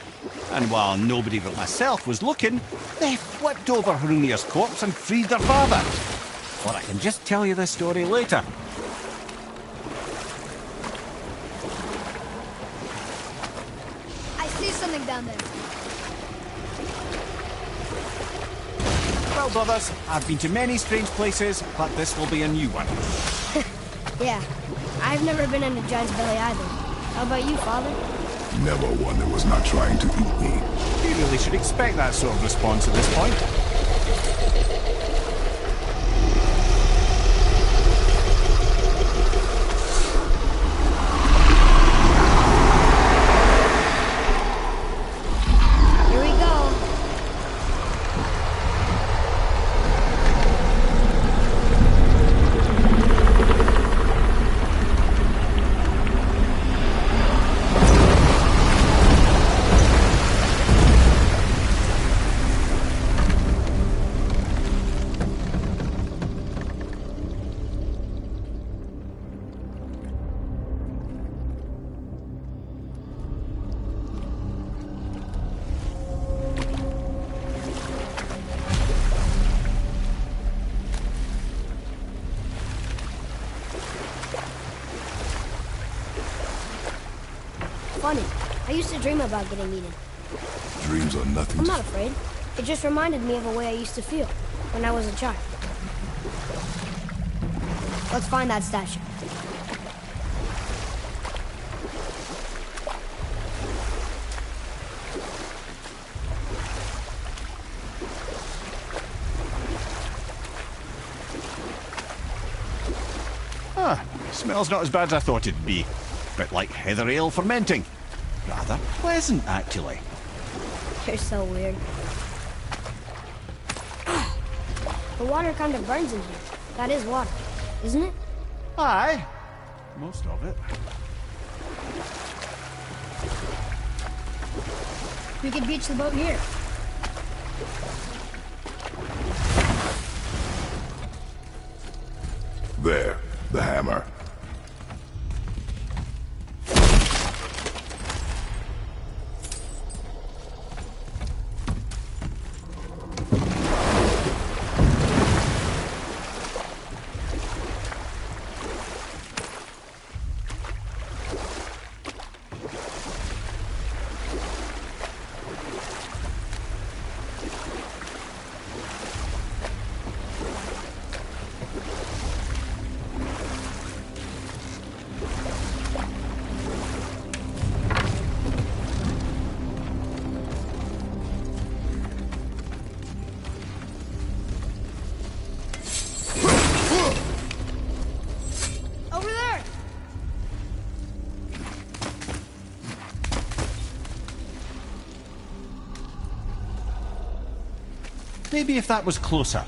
Speaker 3: And while nobody but myself was looking, they flipped over Hrungnir's corpse and freed their father. Or I can just tell you the story later.
Speaker 2: I see something down there.
Speaker 3: Well, brothers, I've been to many strange places, but this will be a new one.
Speaker 4: Yeah, I've never been in a giant's belly either. How about you, Father?
Speaker 1: Never one that was not trying to eat me.
Speaker 3: You really should expect that sort of response at this point.
Speaker 4: Here we go. Funny. I used to dream about getting eaten.
Speaker 1: Dreams are nothing
Speaker 4: I'm
Speaker 1: to...
Speaker 4: not afraid. It just reminded me of a way I used to feel when I was a child. Let's find that statue.
Speaker 3: Ah, smells not as bad as I thought it'd be. Bit like heather ale fermenting. Rather pleasant, actually.
Speaker 4: You're so weird. The water kind of burns in here. That is water, isn't it?
Speaker 3: Aye. Most of it.
Speaker 4: We could beach the boat here.
Speaker 1: There, the hammer.
Speaker 4: Over there!
Speaker 3: Maybe if that was closer.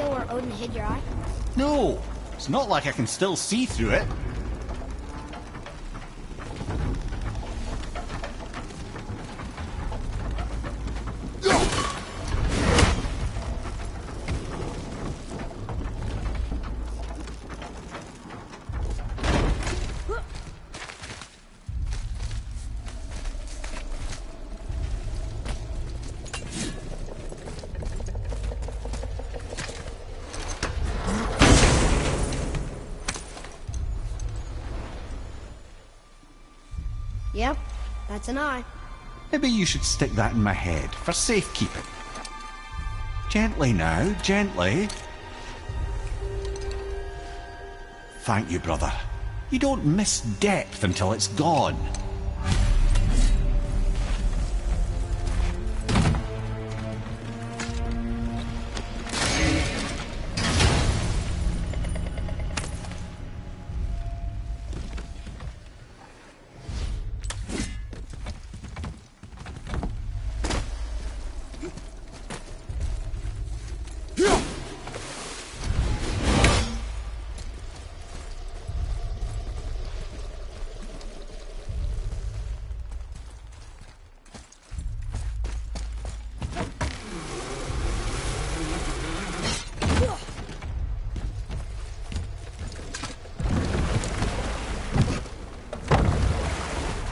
Speaker 4: hole where Odin hid your eye?
Speaker 3: No, it's not like I can still see through it.
Speaker 4: Yep, that's an eye.
Speaker 3: Maybe you should stick that in my head for safekeeping. Gently now, gently. Thank you, brother. You don't miss depth until it's gone.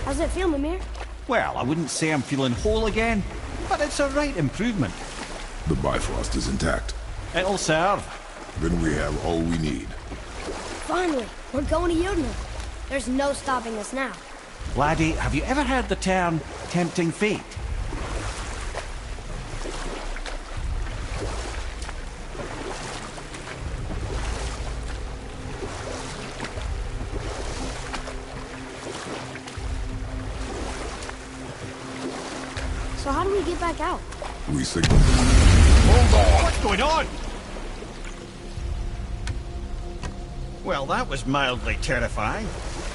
Speaker 4: How's it feel, Mimir?
Speaker 3: Well, I wouldn't say I'm feeling whole again, but it's a right improvement.
Speaker 1: The Bifrost is intact.
Speaker 3: It'll serve.
Speaker 1: Then we have all we need.
Speaker 4: Finally, we're going to Jotunheim. There's no stopping us now.
Speaker 3: Laddie, have you ever heard the term tempting fate?
Speaker 4: So how do we get back out?
Speaker 1: We signal.
Speaker 3: Hold on! What's going on? Well, that was mildly terrifying.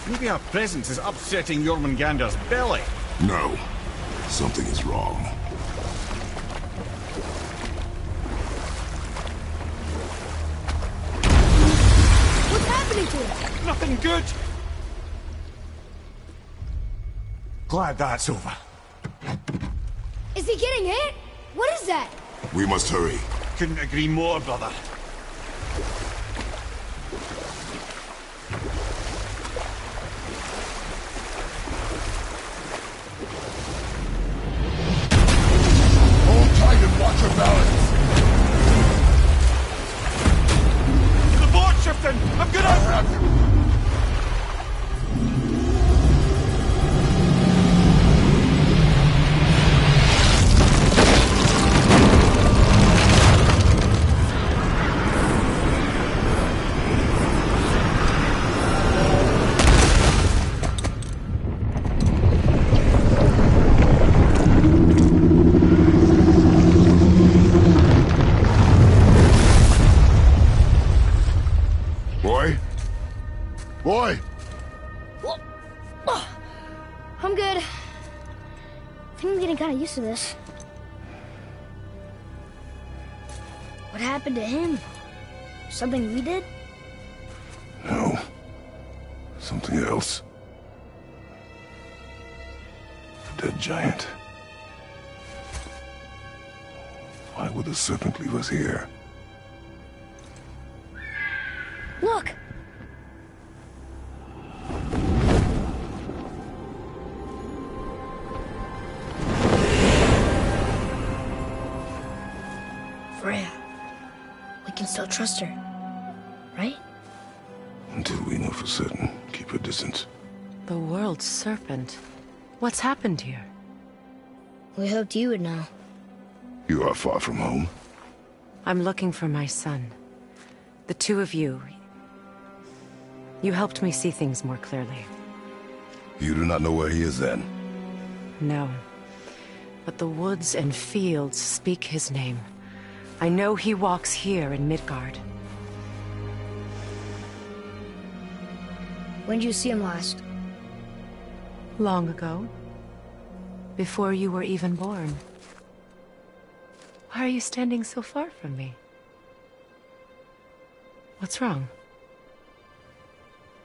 Speaker 3: Maybe our presence is upsetting Jormungandr's belly.
Speaker 1: No. Something is wrong.
Speaker 4: What's happening to it?
Speaker 3: Nothing good! Glad that's over.
Speaker 4: Is he getting hit? What is that?
Speaker 1: We must hurry.
Speaker 3: Couldn't agree more, brother.
Speaker 1: Hold tight and watch your balance.
Speaker 3: The boat's shifting! I'm gonna...
Speaker 1: Boy!
Speaker 4: I'm good. I think I'm getting kind of used to this. What happened to him? Something we did?
Speaker 1: No. Something else. A dead giant. Why would the serpent leave us here?
Speaker 4: Look! Freya. We can still trust her, right?
Speaker 1: Until we know for certain, keep her distance.
Speaker 8: The world's serpent. What's happened here?
Speaker 4: We hoped you would know.
Speaker 1: You are far from home.
Speaker 8: I'm looking for my son. The two of you. You helped me see things more clearly.
Speaker 1: You do not know where he is then?
Speaker 8: No. But the woods and fields speak his name. I know he walks here in Midgard.
Speaker 4: When did you see him last?
Speaker 8: Long ago. Before you were even born. Why are you standing so far from me? What's wrong?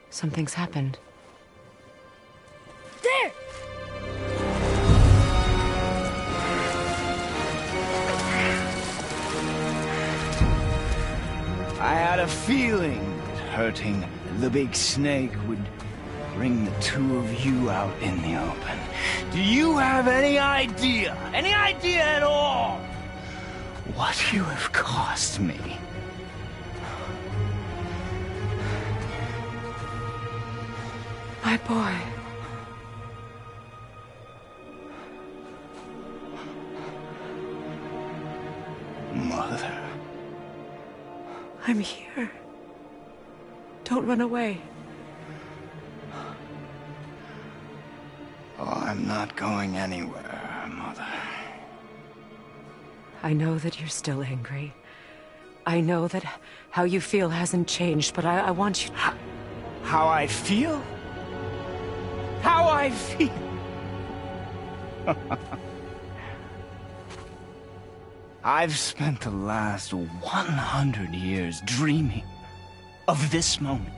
Speaker 8: Something's happened.
Speaker 4: There!
Speaker 5: I had a feeling that hurting the big snake would bring the two of you out in the open. Do you have any idea at all, what you have cost me?
Speaker 8: My boy.
Speaker 5: Mother.
Speaker 8: I'm here. Don't run away.
Speaker 5: Oh, I'm not going anywhere, Mother.
Speaker 8: I know that you're still angry. I know that how you feel hasn't changed, but I want you...
Speaker 5: How I feel? How I feel? I've spent the last 100 years dreaming of this moment.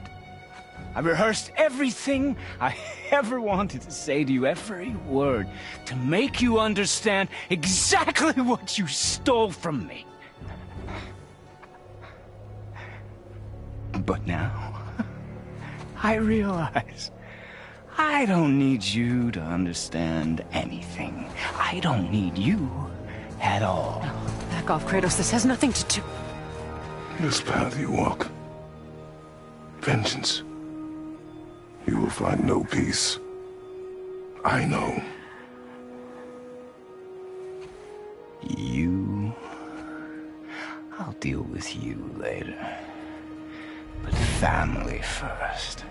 Speaker 5: I rehearsed everything I ever wanted to say to you, every word, to make you understand exactly what you stole from me. But now, I realize I don't need you to understand anything. I don't need you at all.
Speaker 8: No, back off, Kratos. This has nothing to do...
Speaker 1: This path you walk, vengeance, you will find no peace. I know.
Speaker 5: You... I'll deal with you later. But family first.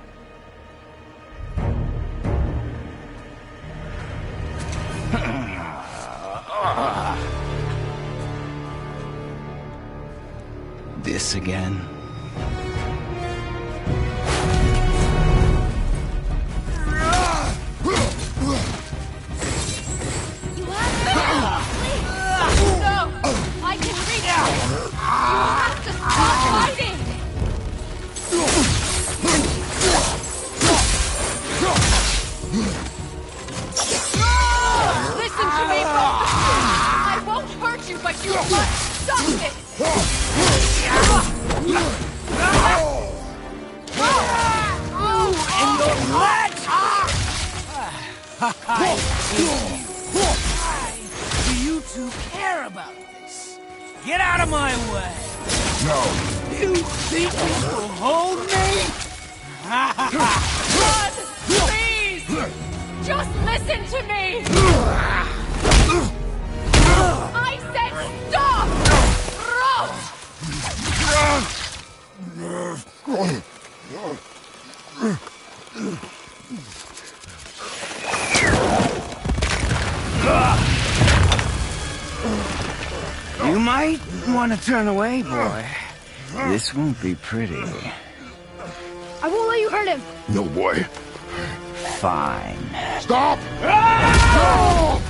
Speaker 5: This again? Do you two care about this? Get out of my way!
Speaker 1: No.
Speaker 5: You think this will hold me?
Speaker 9: Run! Please! Just listen to me! I said stop!
Speaker 5: You might want to turn away, boy. This won't be pretty.
Speaker 4: I won't let you hurt him.
Speaker 1: No, boy.
Speaker 5: Fine.
Speaker 1: Stop! No!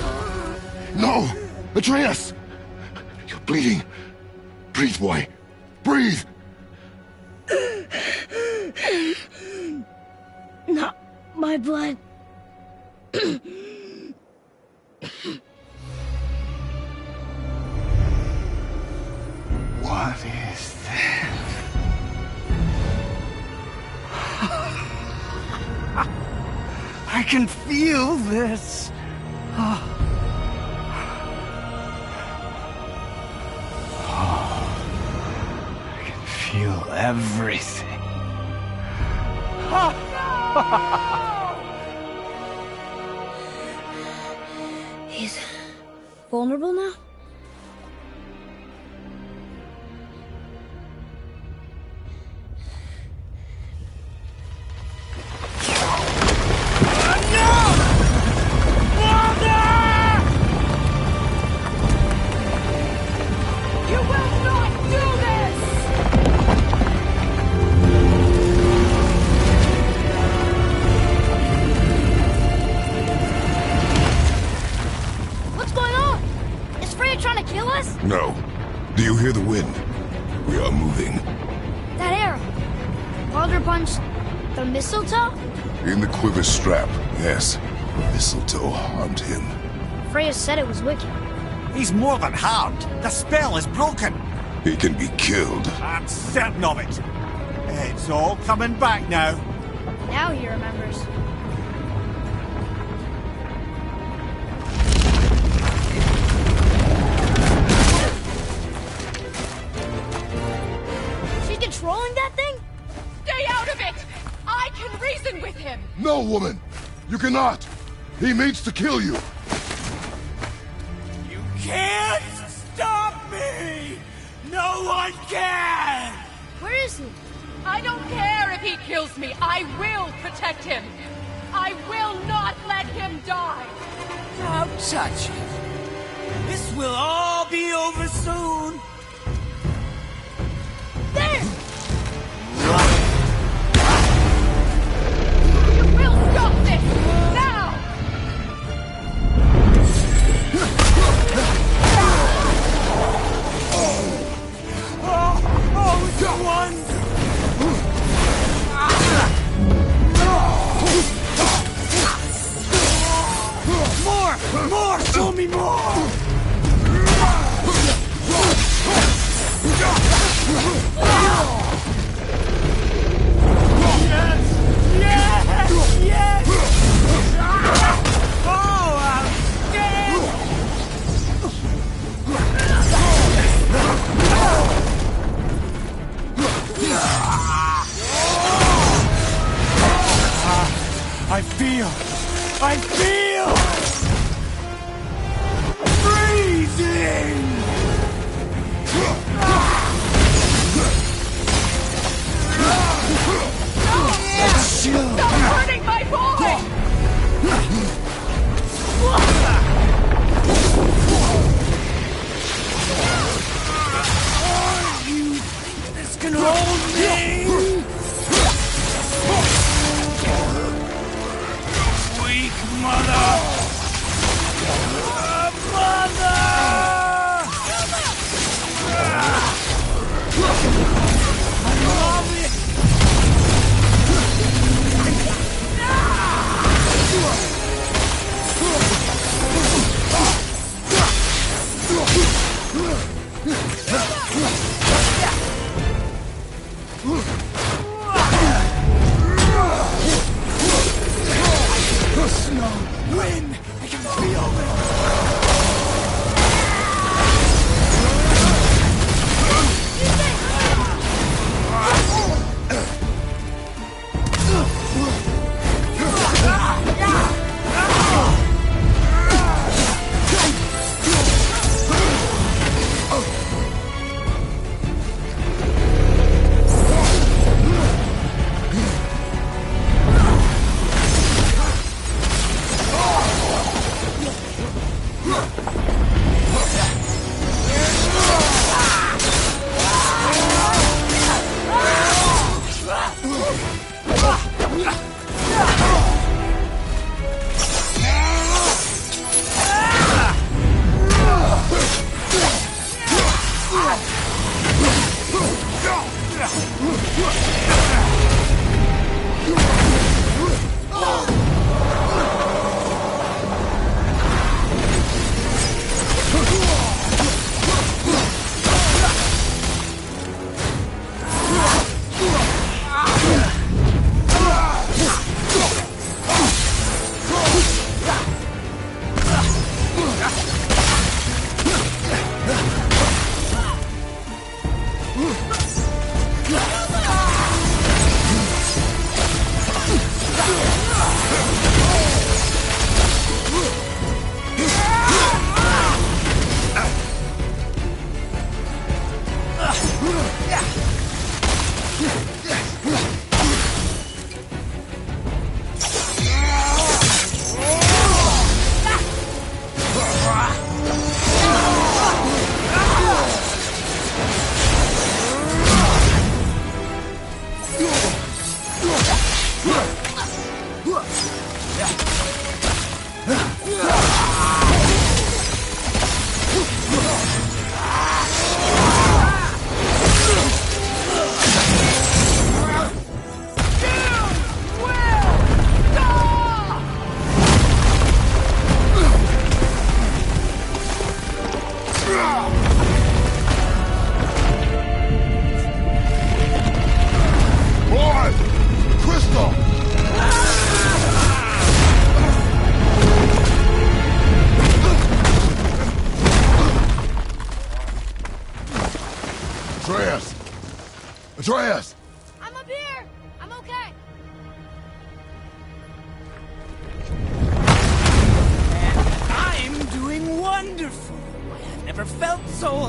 Speaker 1: No! Atreus! You're bleeding. Breathe, boy. Breathe!
Speaker 4: Not my blood.
Speaker 5: What is this? I can feel this. I can feel everything.
Speaker 4: He's vulnerable now?
Speaker 1: No. Do you hear the wind? We are moving.
Speaker 4: That arrow. From mistletoe?
Speaker 1: In the quiver strap, yes. Mistletoe harmed him.
Speaker 4: Freya said it was wicked.
Speaker 3: He's more than harmed. The spell is broken.
Speaker 1: He can be killed.
Speaker 3: I'm certain of it. It's all coming back now.
Speaker 4: Now he remembers. She's controlling that thing?
Speaker 9: Stay out of it! I can reason with him!
Speaker 1: No, woman! You cannot! He means to kill you!
Speaker 5: You can't stop me! No one can!
Speaker 4: Where is he?
Speaker 9: I don't care if he kills me. I will protect him. I will not let him die.
Speaker 5: Don't touch him. This will all be over soon.
Speaker 4: There!
Speaker 9: You will stop this! Now!
Speaker 5: Oh, the one! More! Show me more! Yes! Oh, I'm dead! I feel freezing!
Speaker 9: Stop hurting my boy!
Speaker 5: You think this can hold me? Weak mother! Wind! I can feel it!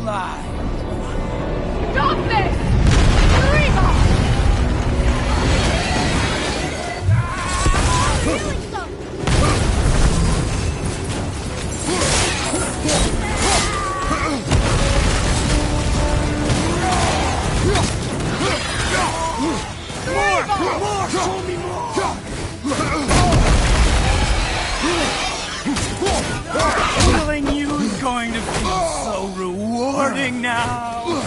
Speaker 10: alive.
Speaker 9: Stop this! Reba!
Speaker 10: More! Show me more! Killing you is going to feel so rewarding now!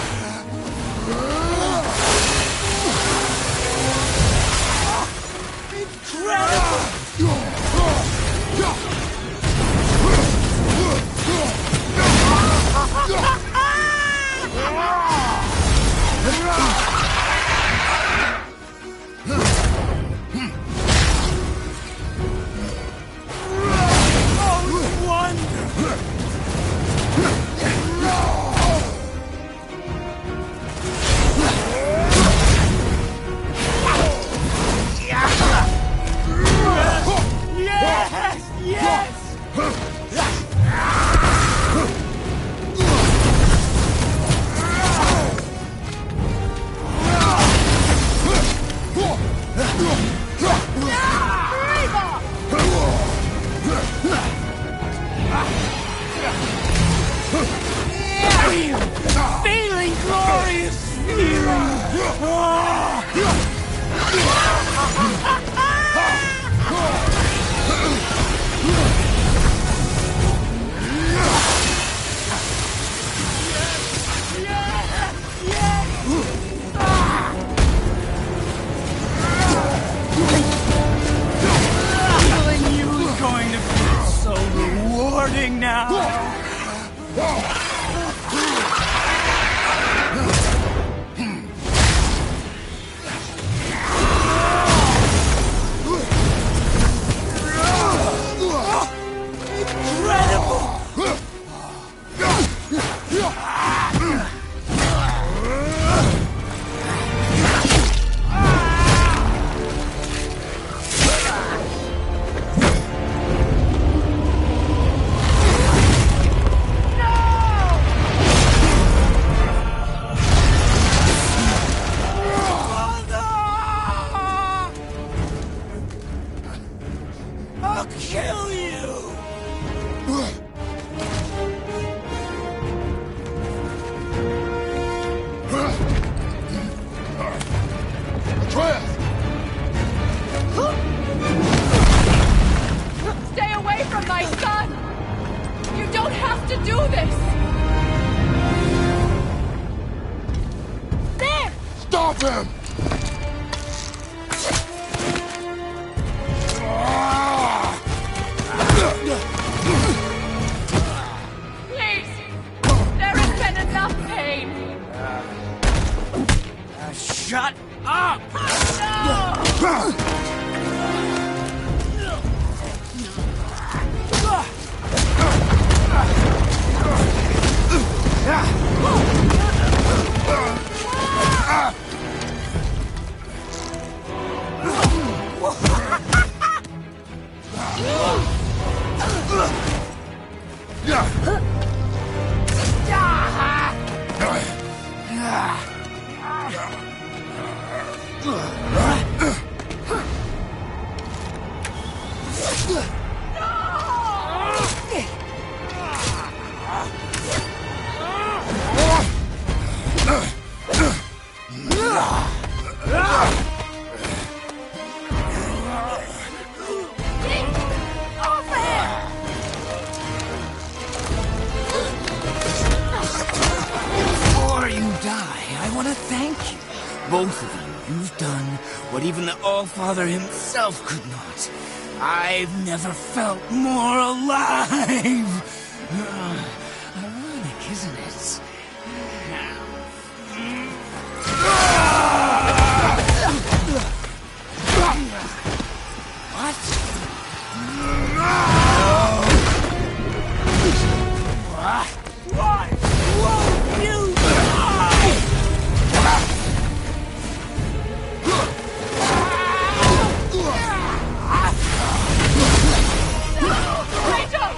Speaker 10: Feeling glorious Feeling you is going to feel so rewarding now. I'll kill you!
Speaker 9: Stay away from my son! You don't have to do this!
Speaker 2: There!
Speaker 1: Stop him!
Speaker 9: Please! There has been enough pain!
Speaker 10: Shut up! Before you die, I want to thank you. Both of you, you've done what even the All-Father himself could not. I've never felt more alive! Ironic, isn't it? What? What? Won't you die?
Speaker 9: Rachel!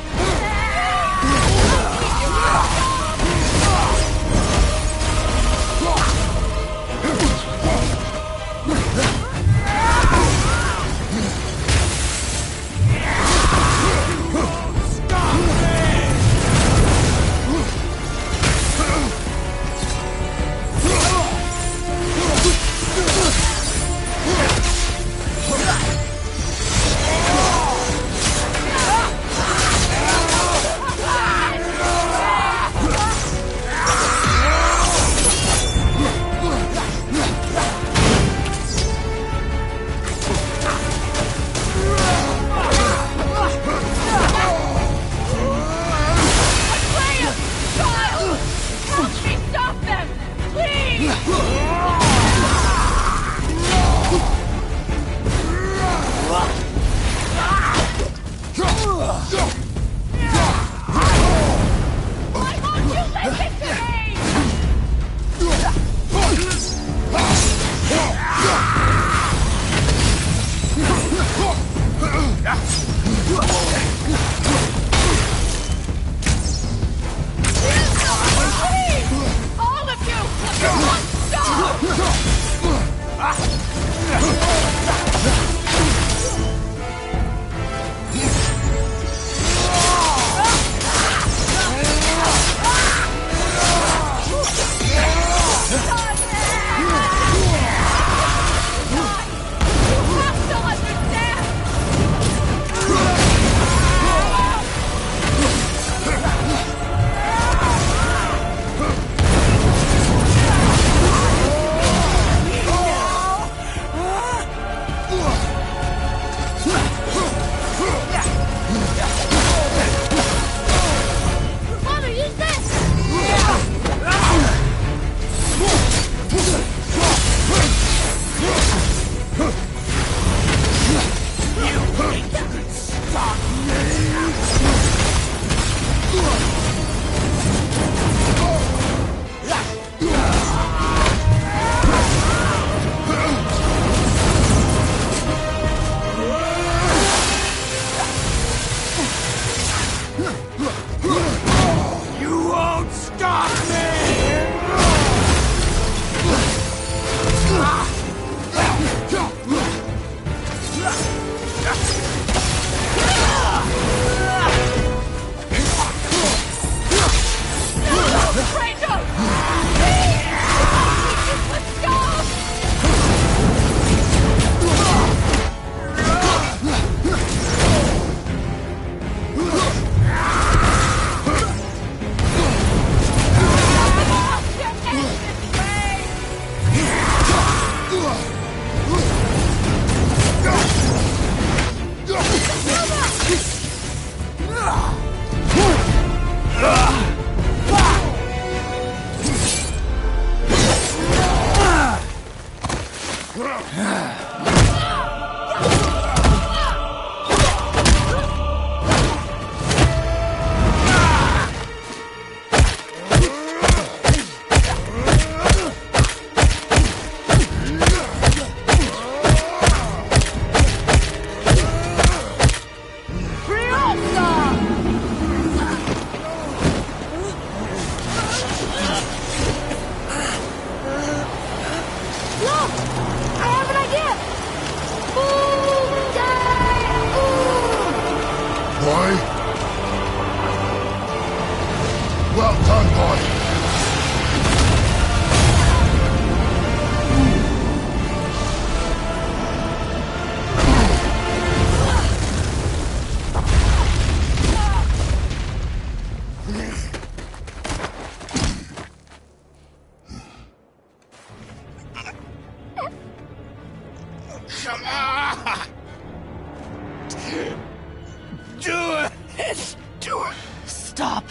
Speaker 10: this! Do it!
Speaker 8: Stop.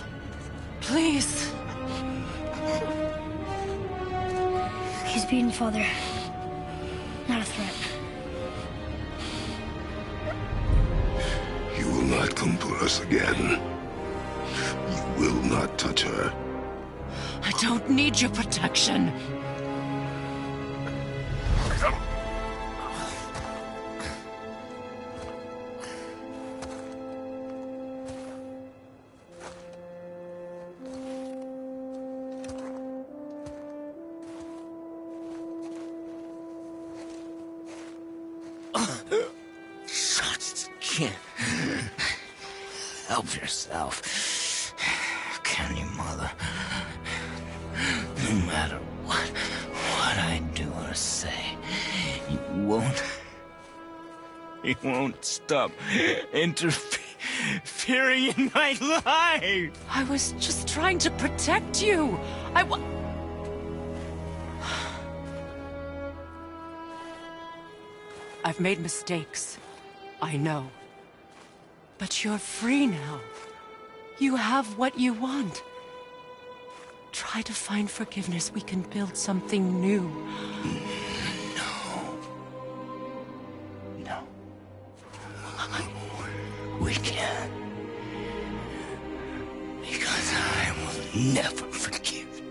Speaker 8: Please.
Speaker 4: He's beaten, Father. Not a threat.
Speaker 1: You will not come for us again. You will not touch her.
Speaker 8: I don't need your protection.
Speaker 10: Just can't help yourself. Can you, Mother? No matter what I do or say, you won't stop interfering in my life.
Speaker 8: I was just trying to protect you. I've made mistakes. I know. But you're free now. You have what you want. Try to find forgiveness. We can build something new.
Speaker 10: No. We can't. Because I will never forgive.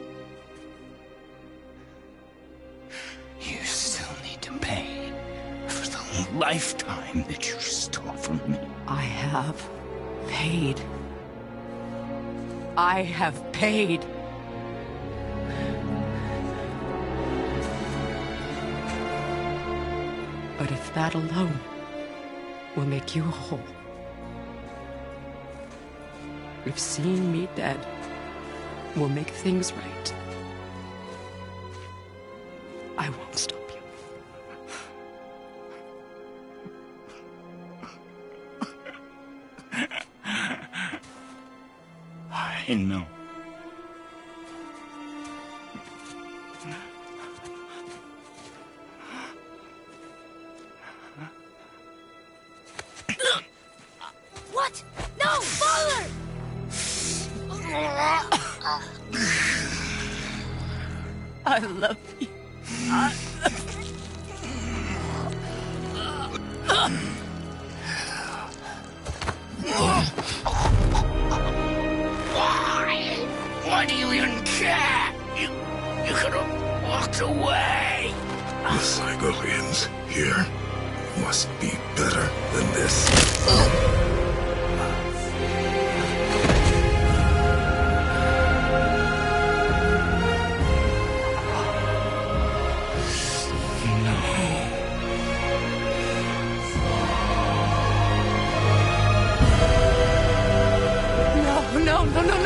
Speaker 10: You still need to pay for the lifetime that you stole from me.
Speaker 8: I have paid. I have paid. But if that alone will make you whole, if seeing me dead will make things right, I won't stop you.
Speaker 10: I know.
Speaker 4: What? No, Father!
Speaker 8: I love you.
Speaker 10: Why do you even care? You could have walked away.
Speaker 1: The Cygorians here must be better than this.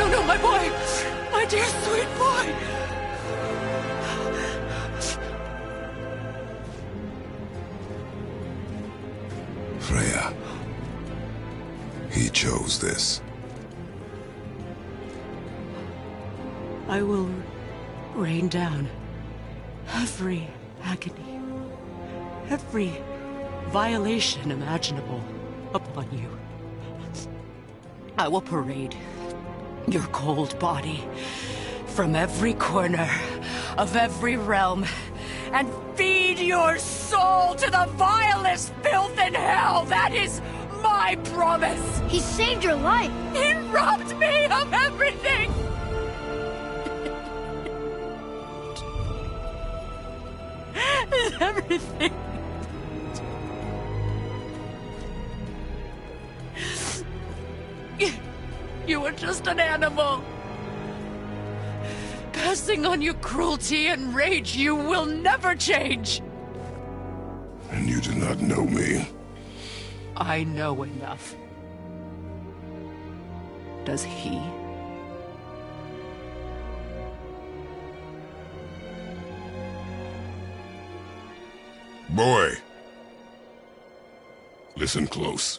Speaker 8: No, my boy! My dear sweet boy!
Speaker 1: Freya. He chose this.
Speaker 8: I will rain down every agony, every violation imaginable upon you. I will parade your cold body from every corner of every realm and feed your soul to the vilest filth in hell. That is my promise.
Speaker 4: He saved your life.
Speaker 8: He robbed me of everything. Everything. You were just an animal. Passing on your cruelty and rage, you will never change.
Speaker 1: And you do not know me.
Speaker 8: I know enough. Does he?
Speaker 1: Boy. Listen close.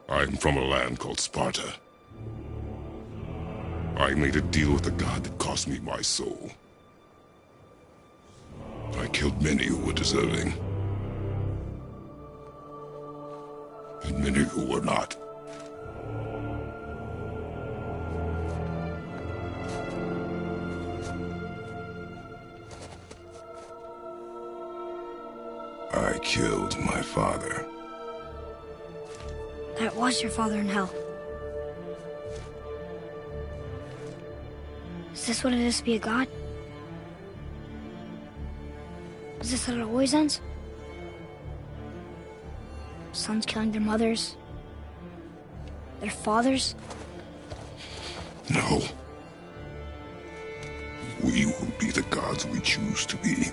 Speaker 1: I'm from a land called Sparta. I made a deal with the god that cost me my soul. I killed many who were deserving. And many many who were not. I killed my father.
Speaker 4: That was your father in hell. Is this what it is to be a god? Is this how it always ends? Sons killing their mothers? Their fathers?
Speaker 1: No. We will be the gods we choose to be.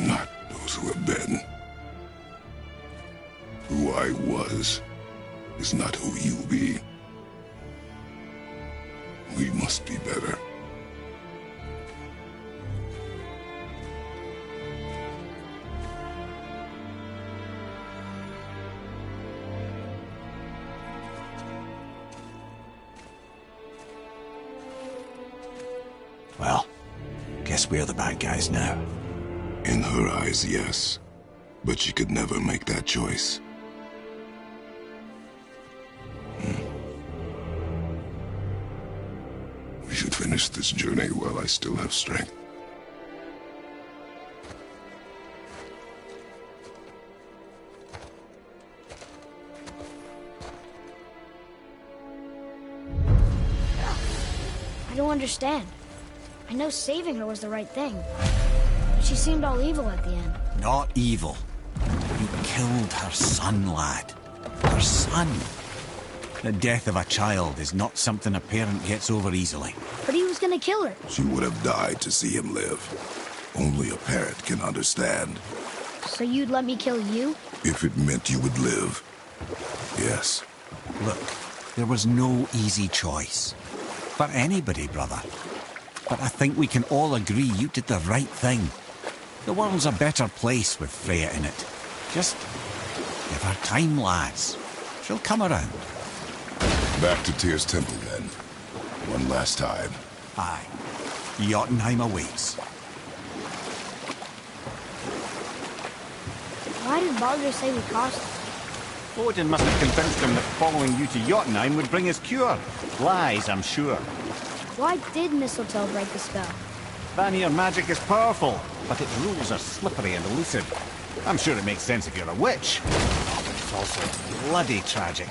Speaker 1: Not those who have been. Who I was is not who you'll be. We must be better.
Speaker 3: Well, guess we're the bad guys now.
Speaker 1: In her eyes, yes. But she could never make that choice. We should finish this journey while I still have strength.
Speaker 4: I don't understand. I know saving her was the right thing. But she seemed all evil at the end.
Speaker 3: Not evil. You killed her son, lad. Her son. The death of a child is not something a parent gets over easily.
Speaker 4: But he was gonna kill her.
Speaker 1: She would have died to see him live. Only a parent can understand.
Speaker 4: So you'd let me kill you?
Speaker 1: If it meant you would live. Yes.
Speaker 3: Look, there was no easy choice. For anybody, brother. But I think we can all agree you did the right thing. The world's a better place with Freya in it. Just give her time, lads. She'll come around.
Speaker 1: Back to Tyr's temple, then. One last time.
Speaker 3: Aye. Jotunheim awaits.
Speaker 4: Why did Baldur say we cost him?
Speaker 3: Odin must have convinced him that following you to Jotunheim would bring his cure. Lies, I'm sure.
Speaker 4: Why did Mistletoe break the spell?
Speaker 3: Vanir magic is powerful, but its rules are slippery and elusive. I'm sure it makes sense if you're a witch. It's also bloody tragic.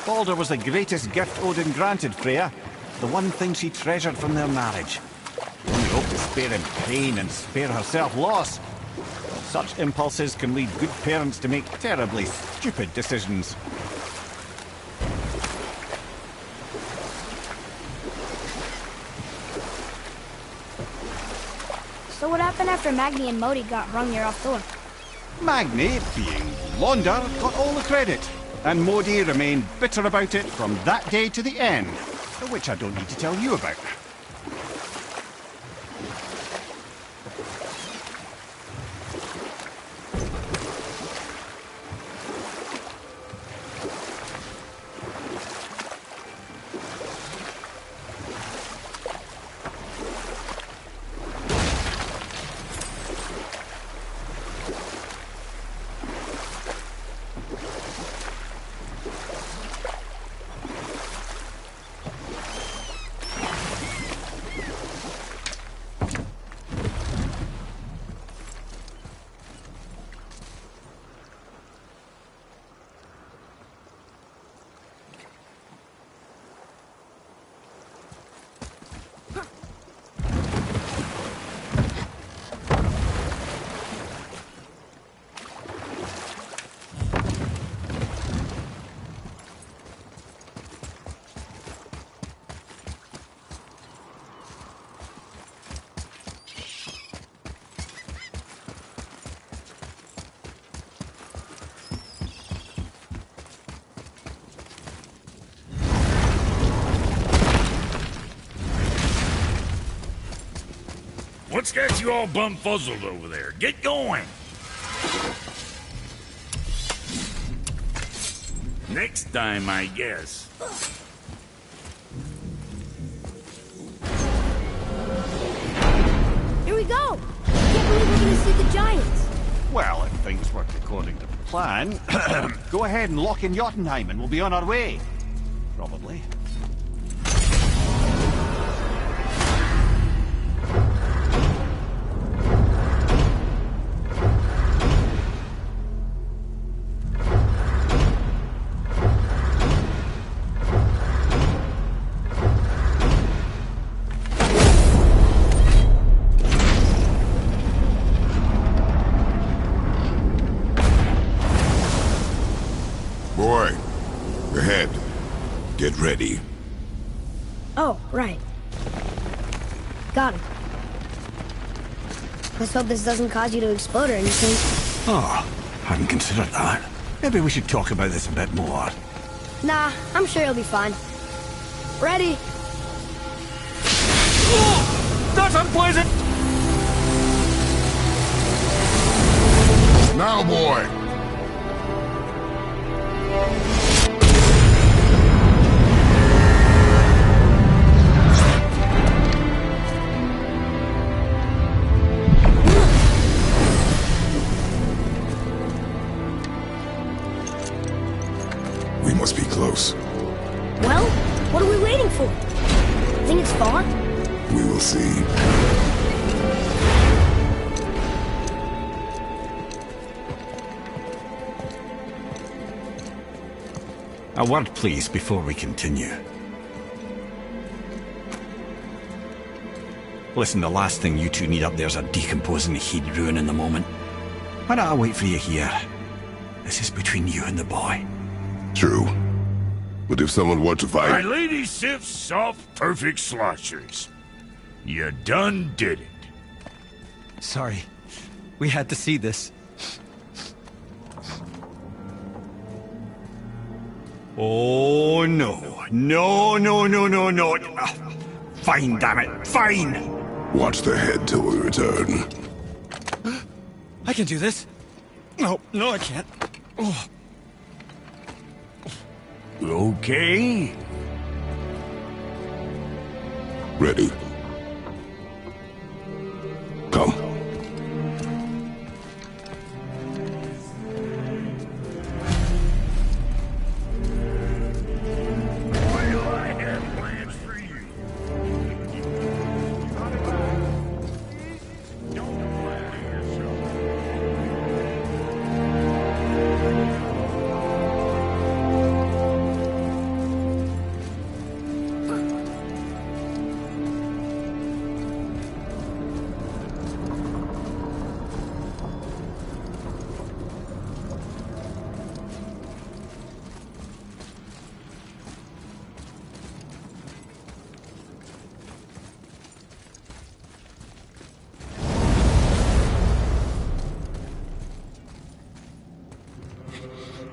Speaker 3: Baldur was the greatest gift Odin granted Freya. The one thing she treasured from their marriage. Only hope to spare him pain and spare herself loss. Such impulses can lead good parents to make terribly stupid decisions.
Speaker 4: So what happened after Magni and Modi got Hrungnir off Thor?
Speaker 3: Magni, being Londar, got all the credit, and Modi remained bitter about it from that day to the end, which I don't need to tell you about.
Speaker 5: What's got you all bumfuzzled over there? Get going! Next time, I guess.
Speaker 4: Here we go! I can't believe we're gonna see the giants!
Speaker 3: Well, if things work according to plan, go ahead and lock in Jotunheim and we'll be on our way. Probably.
Speaker 1: Boy, ahead. Get ready.
Speaker 4: Oh, right. Got it. Let's hope this doesn't cause you to explode or anything.
Speaker 5: Oh, hadn't considered that. Maybe we should talk about this a bit more.
Speaker 4: Nah, I'm sure you'll be fine. Ready?
Speaker 5: Oh, that's unpleasant!
Speaker 1: Now, boy! We must be close.
Speaker 4: Well, what are we waiting for? Think it's far?
Speaker 1: We will see.
Speaker 5: A word, please, before we continue. Listen, the last thing you two need up there's a decomposing heat ruin in the moment. Why don't I wait for you here? This is between you and the boy.
Speaker 1: True. But if someone were to
Speaker 5: My
Speaker 1: fight...
Speaker 5: lady Sif's soft, perfect sloshers. You done did it.
Speaker 7: Sorry. We had to see this.
Speaker 5: Oh, no. No. Fine, damn it. Fine.
Speaker 1: Watch the head till we return.
Speaker 7: I can do this. No, I can't. Oh.
Speaker 5: Okay.
Speaker 1: Ready. Come.
Speaker 5: Why do I have plans for you? Don't flatter yourself.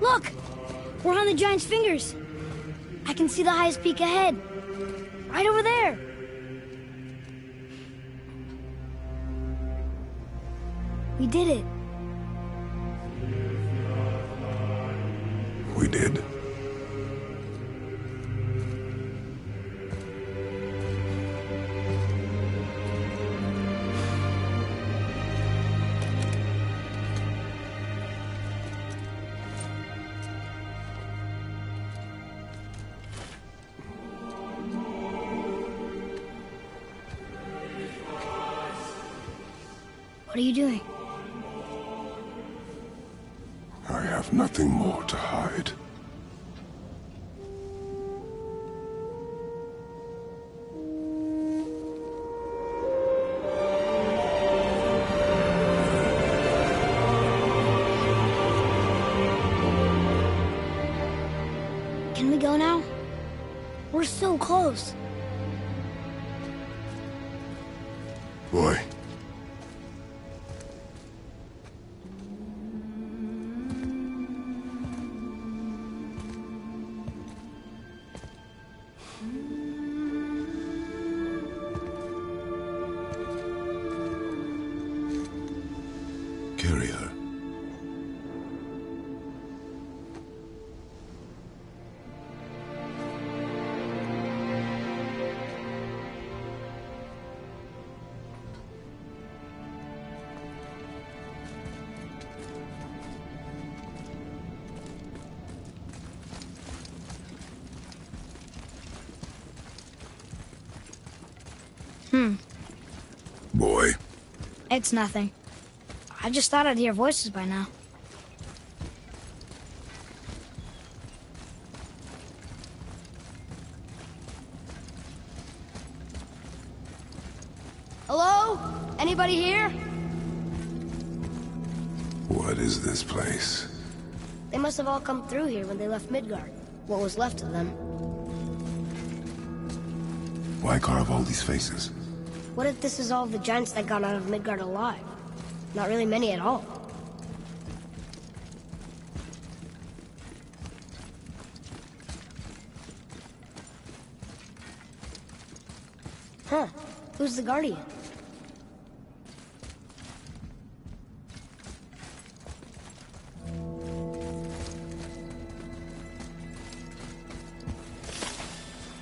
Speaker 4: Look! We're on the giant's fingers. I can see the highest peak ahead. Right over there. We did it.
Speaker 1: We did.
Speaker 4: What are you doing?
Speaker 1: I have nothing more to hide.
Speaker 4: Can we go now? We're so close.
Speaker 1: Boy. Carry her. Boy,
Speaker 4: It's nothing. I just thought I'd hear voices by now. Hello? Anybody here?
Speaker 1: what is this place?
Speaker 4: They must have all come through here when they left Midgard. What was left of them.
Speaker 1: Why carve all these faces?
Speaker 4: What if this is all the giants that got out of Midgard alive? Not really many at all. Huh. Who's the Guardian?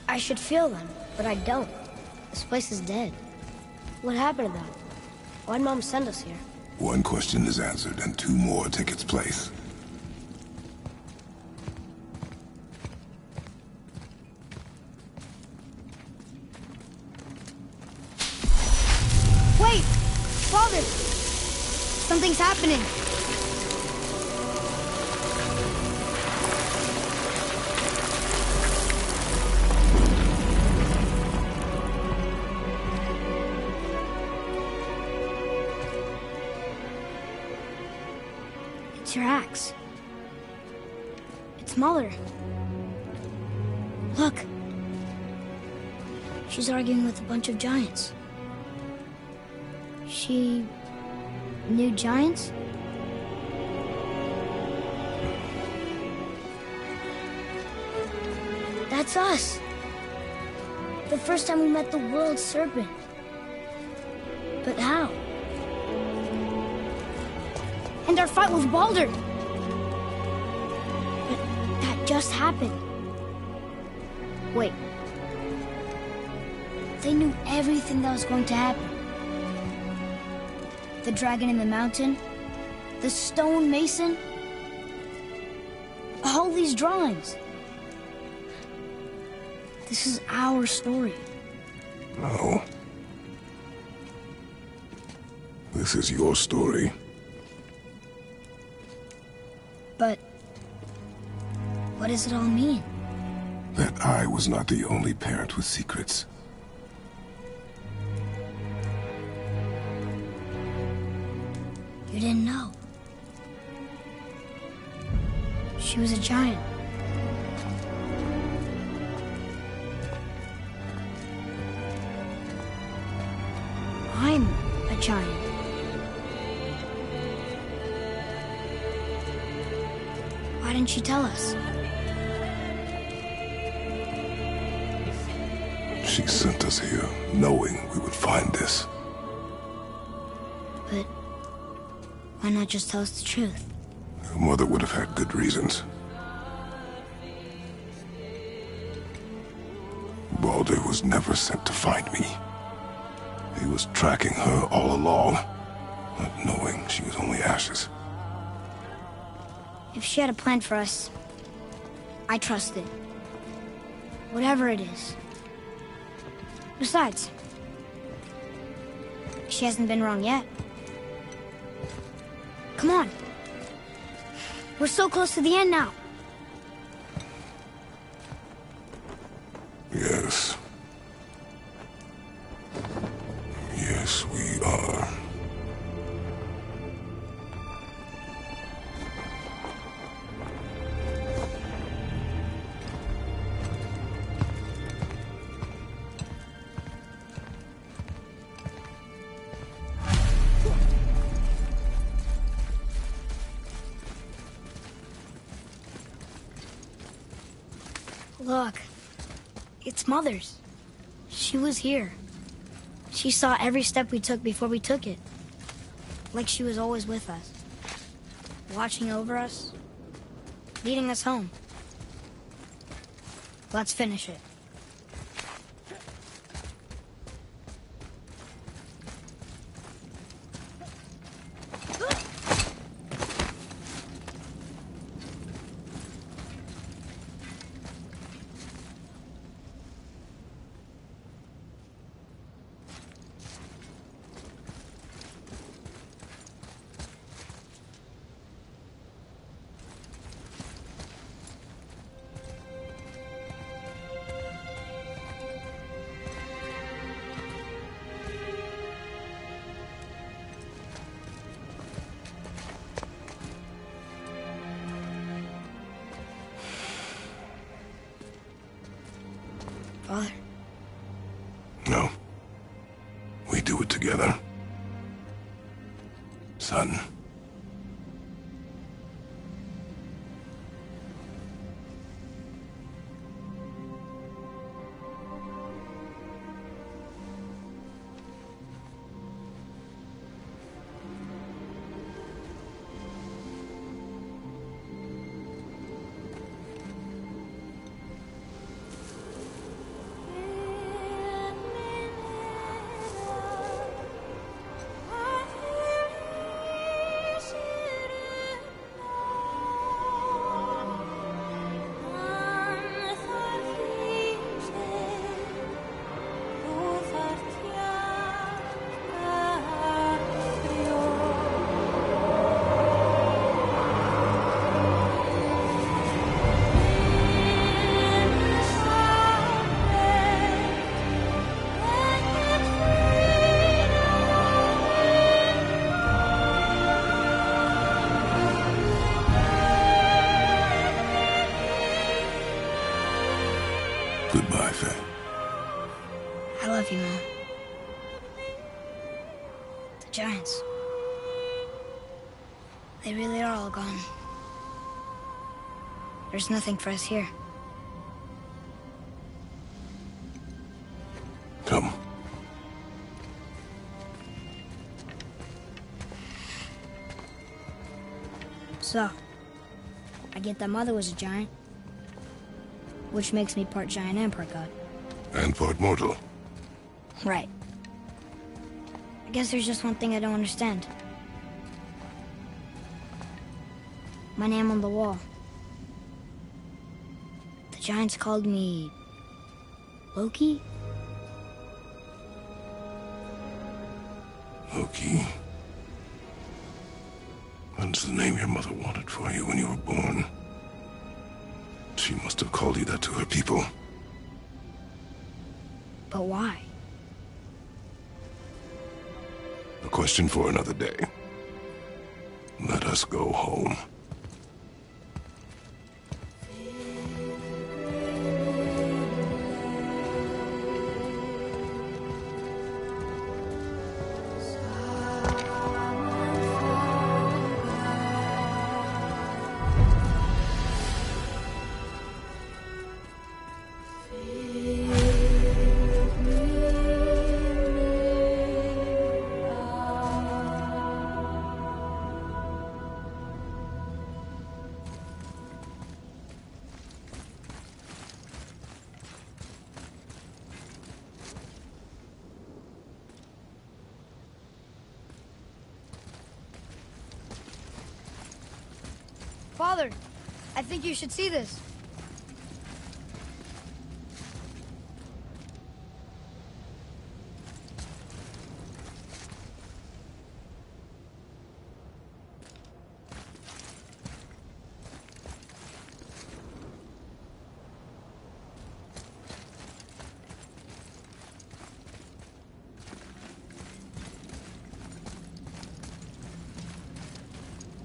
Speaker 4: I should feel them, but I don't. This place is dead. What happened to them? Why'd Mom send us here?
Speaker 1: One question is answered, and two more take its place.
Speaker 4: Wait! Father! Something's happening! It's your axe. It's Mother. Look. She's arguing with a bunch of giants. She knew giants? That's us. The first time we met the world serpent. But how? And our fight with Baldur. But that just happened. Wait. They knew everything that was going to happen. The dragon in the mountain, the stone mason, all these drawings. This is our story.
Speaker 1: No. This is your story.
Speaker 4: But what does it all mean?
Speaker 1: That I was not the only parent with secrets.
Speaker 4: You didn't know. She was a giant. I'm a giant. Why didn't she tell us?
Speaker 1: She sent us here, knowing we would find this.
Speaker 4: But why not just tell us the truth?
Speaker 1: Your mother would have had good reasons. Baldur was never sent to find me. He was tracking her all along, not knowing she was only ashes.
Speaker 4: If she had a plan for us, I trust it. Whatever it is. Besides, she hasn't been wrong yet. Come on. We're so close to the end now.
Speaker 1: Yes. Yes, we are.
Speaker 4: Look, it's Mother's. She was here. She saw every step we took before we took it. Like she was always with us. Watching over us. Leading us home. Let's finish it. Father?
Speaker 1: No. We do it together. Son. Goodbye, Faye.
Speaker 4: I love you, Mom. The Giants. They really are all gone. There's nothing for us here.
Speaker 1: Come.
Speaker 4: So, I get that Mother was a giant, which makes me part giant and part god.
Speaker 1: And part mortal.
Speaker 4: Right. I guess there's just one thing I don't understand. My name on the wall. The Giants called me... Loki?
Speaker 1: Loki. That's the name your mother wanted for you when you were born. She must have called you that to her people.
Speaker 4: But why?
Speaker 1: A question for another day. Let us go home.
Speaker 4: Father, I think you should see this.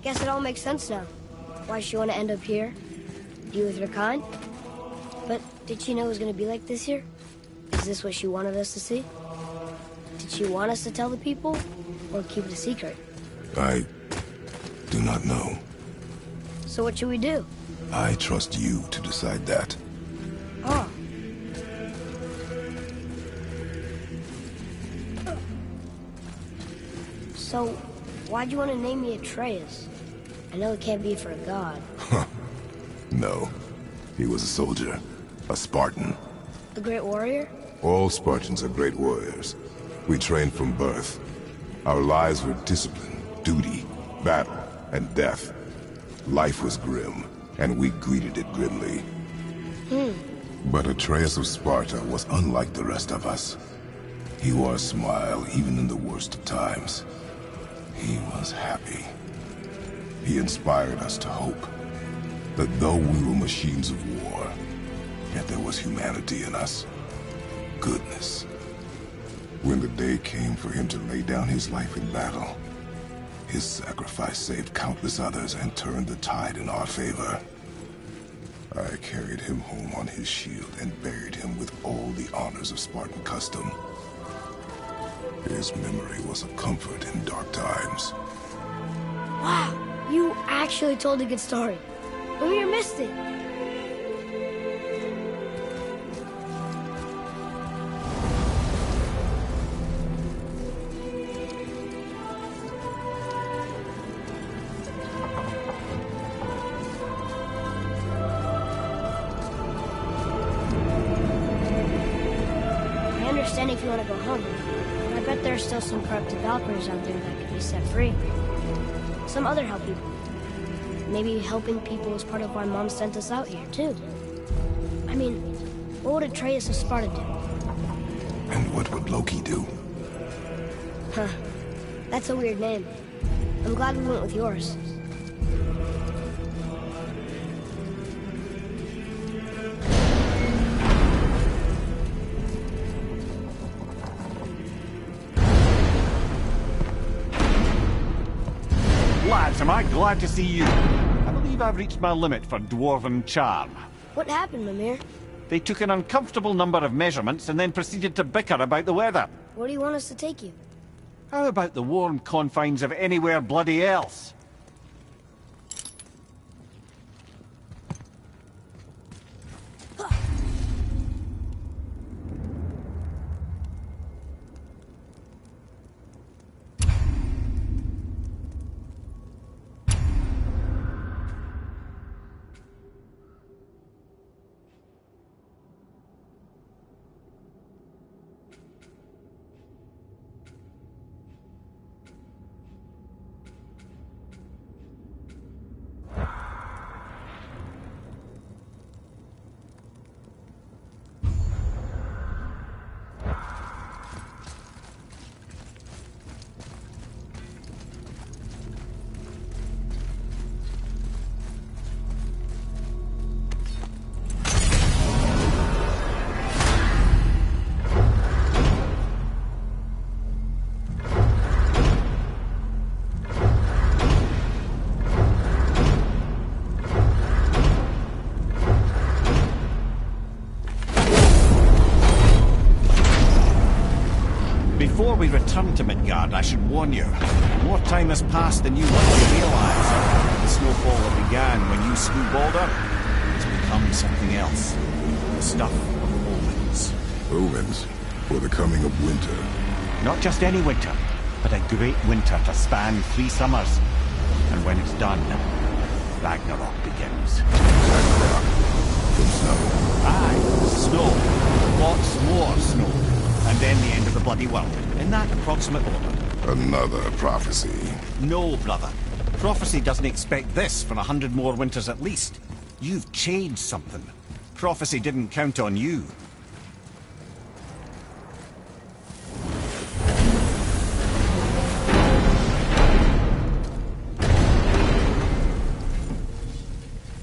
Speaker 11: Guess it all makes sense now. Why she want to end up here? Be with her kind? But did she know it was going to be like this here? Is this what she wanted us to see? Did she want us to tell the people? Or keep it a secret?
Speaker 1: I do not know.
Speaker 11: So what should we do?
Speaker 1: I trust you to decide that.
Speaker 11: Oh. So, why'd you want to name me Atreus? I know it can't be for a god.
Speaker 1: No. He was a soldier. A Spartan.
Speaker 11: A great warrior?
Speaker 1: All Spartans are great warriors. We trained from birth. Our lives were discipline, duty, battle, and death. Life was grim, and we greeted it grimly. But Atreus of Sparta was unlike the rest of us. He wore a smile even in the worst of times. He was happy. He inspired us to hope that though we were machines of war, yet there was humanity in us. Goodness. When the day came for him to lay down his life in battle, his sacrifice saved countless others and turned the tide in our favor. I carried him home on his shield and buried him with all the honors of Spartan custom. His memory was a comfort in dark times.
Speaker 11: Wow, you actually told a good story. Mimir missed it. I understand if you want to go home, but I bet there are still some corrupted Valkyries out there that could be set free. Some other help people. Maybe helping people is part of why Mom sent us out here, too. I mean, what would Atreus of Sparta do?
Speaker 1: And what would Loki do?
Speaker 11: Huh. That's a weird name. I'm glad we went with yours.
Speaker 3: Lads, am I glad to see you. I believe I've reached my limit for dwarven charm.
Speaker 11: What happened, Mimir?
Speaker 3: They took an uncomfortable number of measurements and then proceeded to bicker about the weather.
Speaker 11: Where do you want us to take you?
Speaker 3: How about the warm confines of anywhere bloody else? Before we return to Midgard, I should warn you. More time has passed than you want to realize. The snowfall that began when you slew Baldur has become something else. The stuff of omens.
Speaker 1: Omens for the coming of winter.
Speaker 3: Not just any winter, but a great winter to span 3 summers. And when it's done, Ragnarok begins.
Speaker 1: Ragnarok from snow.
Speaker 3: Aye, snow. Lots more snow. And then the end of the bloody world, in that approximate order.
Speaker 1: Another prophecy.
Speaker 3: No, brother. Prophecy doesn't expect this for 100 more winters at least. You've changed something. Prophecy didn't count on you.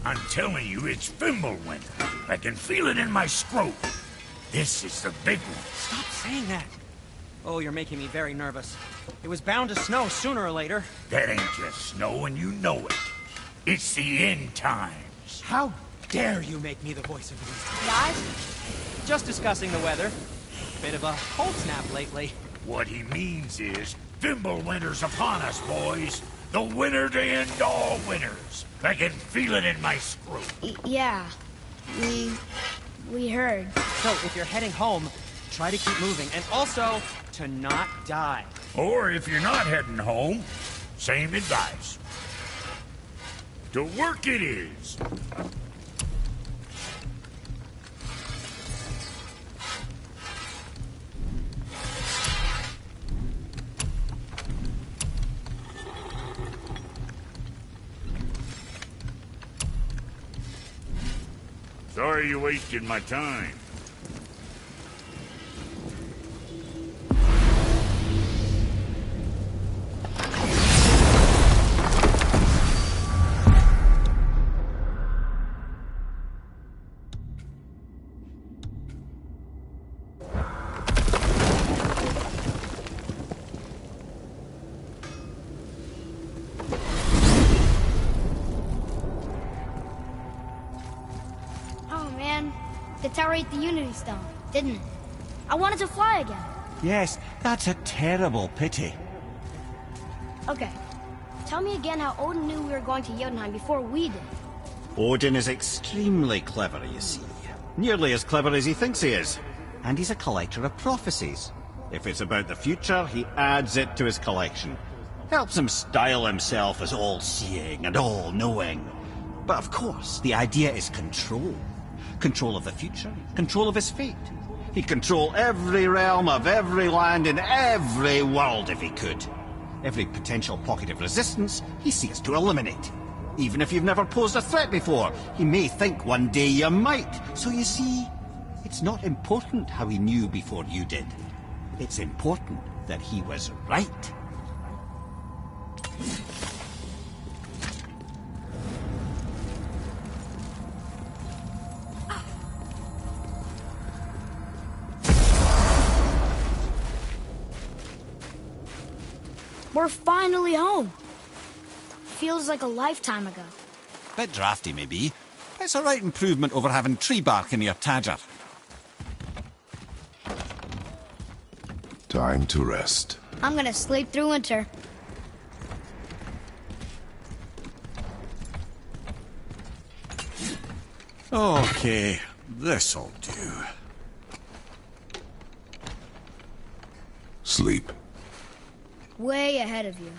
Speaker 5: I'm telling you, it's Fimbulwinter. I can feel it in my scrotum. This is the big one.
Speaker 6: Stop saying that. Oh, you're making me very nervous. It was bound to snow sooner or later.
Speaker 5: That ain't just snow, and you know it. It's the end times.
Speaker 6: How dare you make me the voice of reason? Guys, just discussing the weather. Bit of a cold snap lately.
Speaker 5: What he means is, Fimbulwinter's upon us, boys. The winter to end all winters. I can feel it in my scrotum.
Speaker 11: Yeah. We heard.
Speaker 6: So, if you're heading home, try to keep moving, and also to not die.
Speaker 5: Or if you're not heading home, same advice. To work it is. Sorry you wasted my time.
Speaker 4: The tower ate the Unity Stone, didn't it? I wanted to fly again.
Speaker 3: Yes, that's a terrible pity.
Speaker 4: Okay. Tell me again how Odin knew we were going to Jotunheim before we did.
Speaker 3: Odin is extremely clever, you see. Nearly as clever as he thinks he is. And he's a collector of prophecies. If it's about the future, he adds it to his collection. Helps him style himself as all-seeing and all-knowing. But of course, the idea is control. Control of the future, control of his fate. He'd control every realm of every land in every world if he could. Every potential pocket of resistance, he seeks to eliminate. Even if you've never posed a threat before, he may think one day you might. So you see, it's not important how he knew before you did. It's important that he was right.
Speaker 4: We're finally home. Feels like a lifetime ago.
Speaker 3: Bit drafty, maybe. It's a right improvement over having tree bark in your tadger.
Speaker 1: Time to rest.
Speaker 4: I'm gonna sleep through winter.
Speaker 3: Okay, this'll do.
Speaker 1: Sleep.
Speaker 4: Way ahead of you.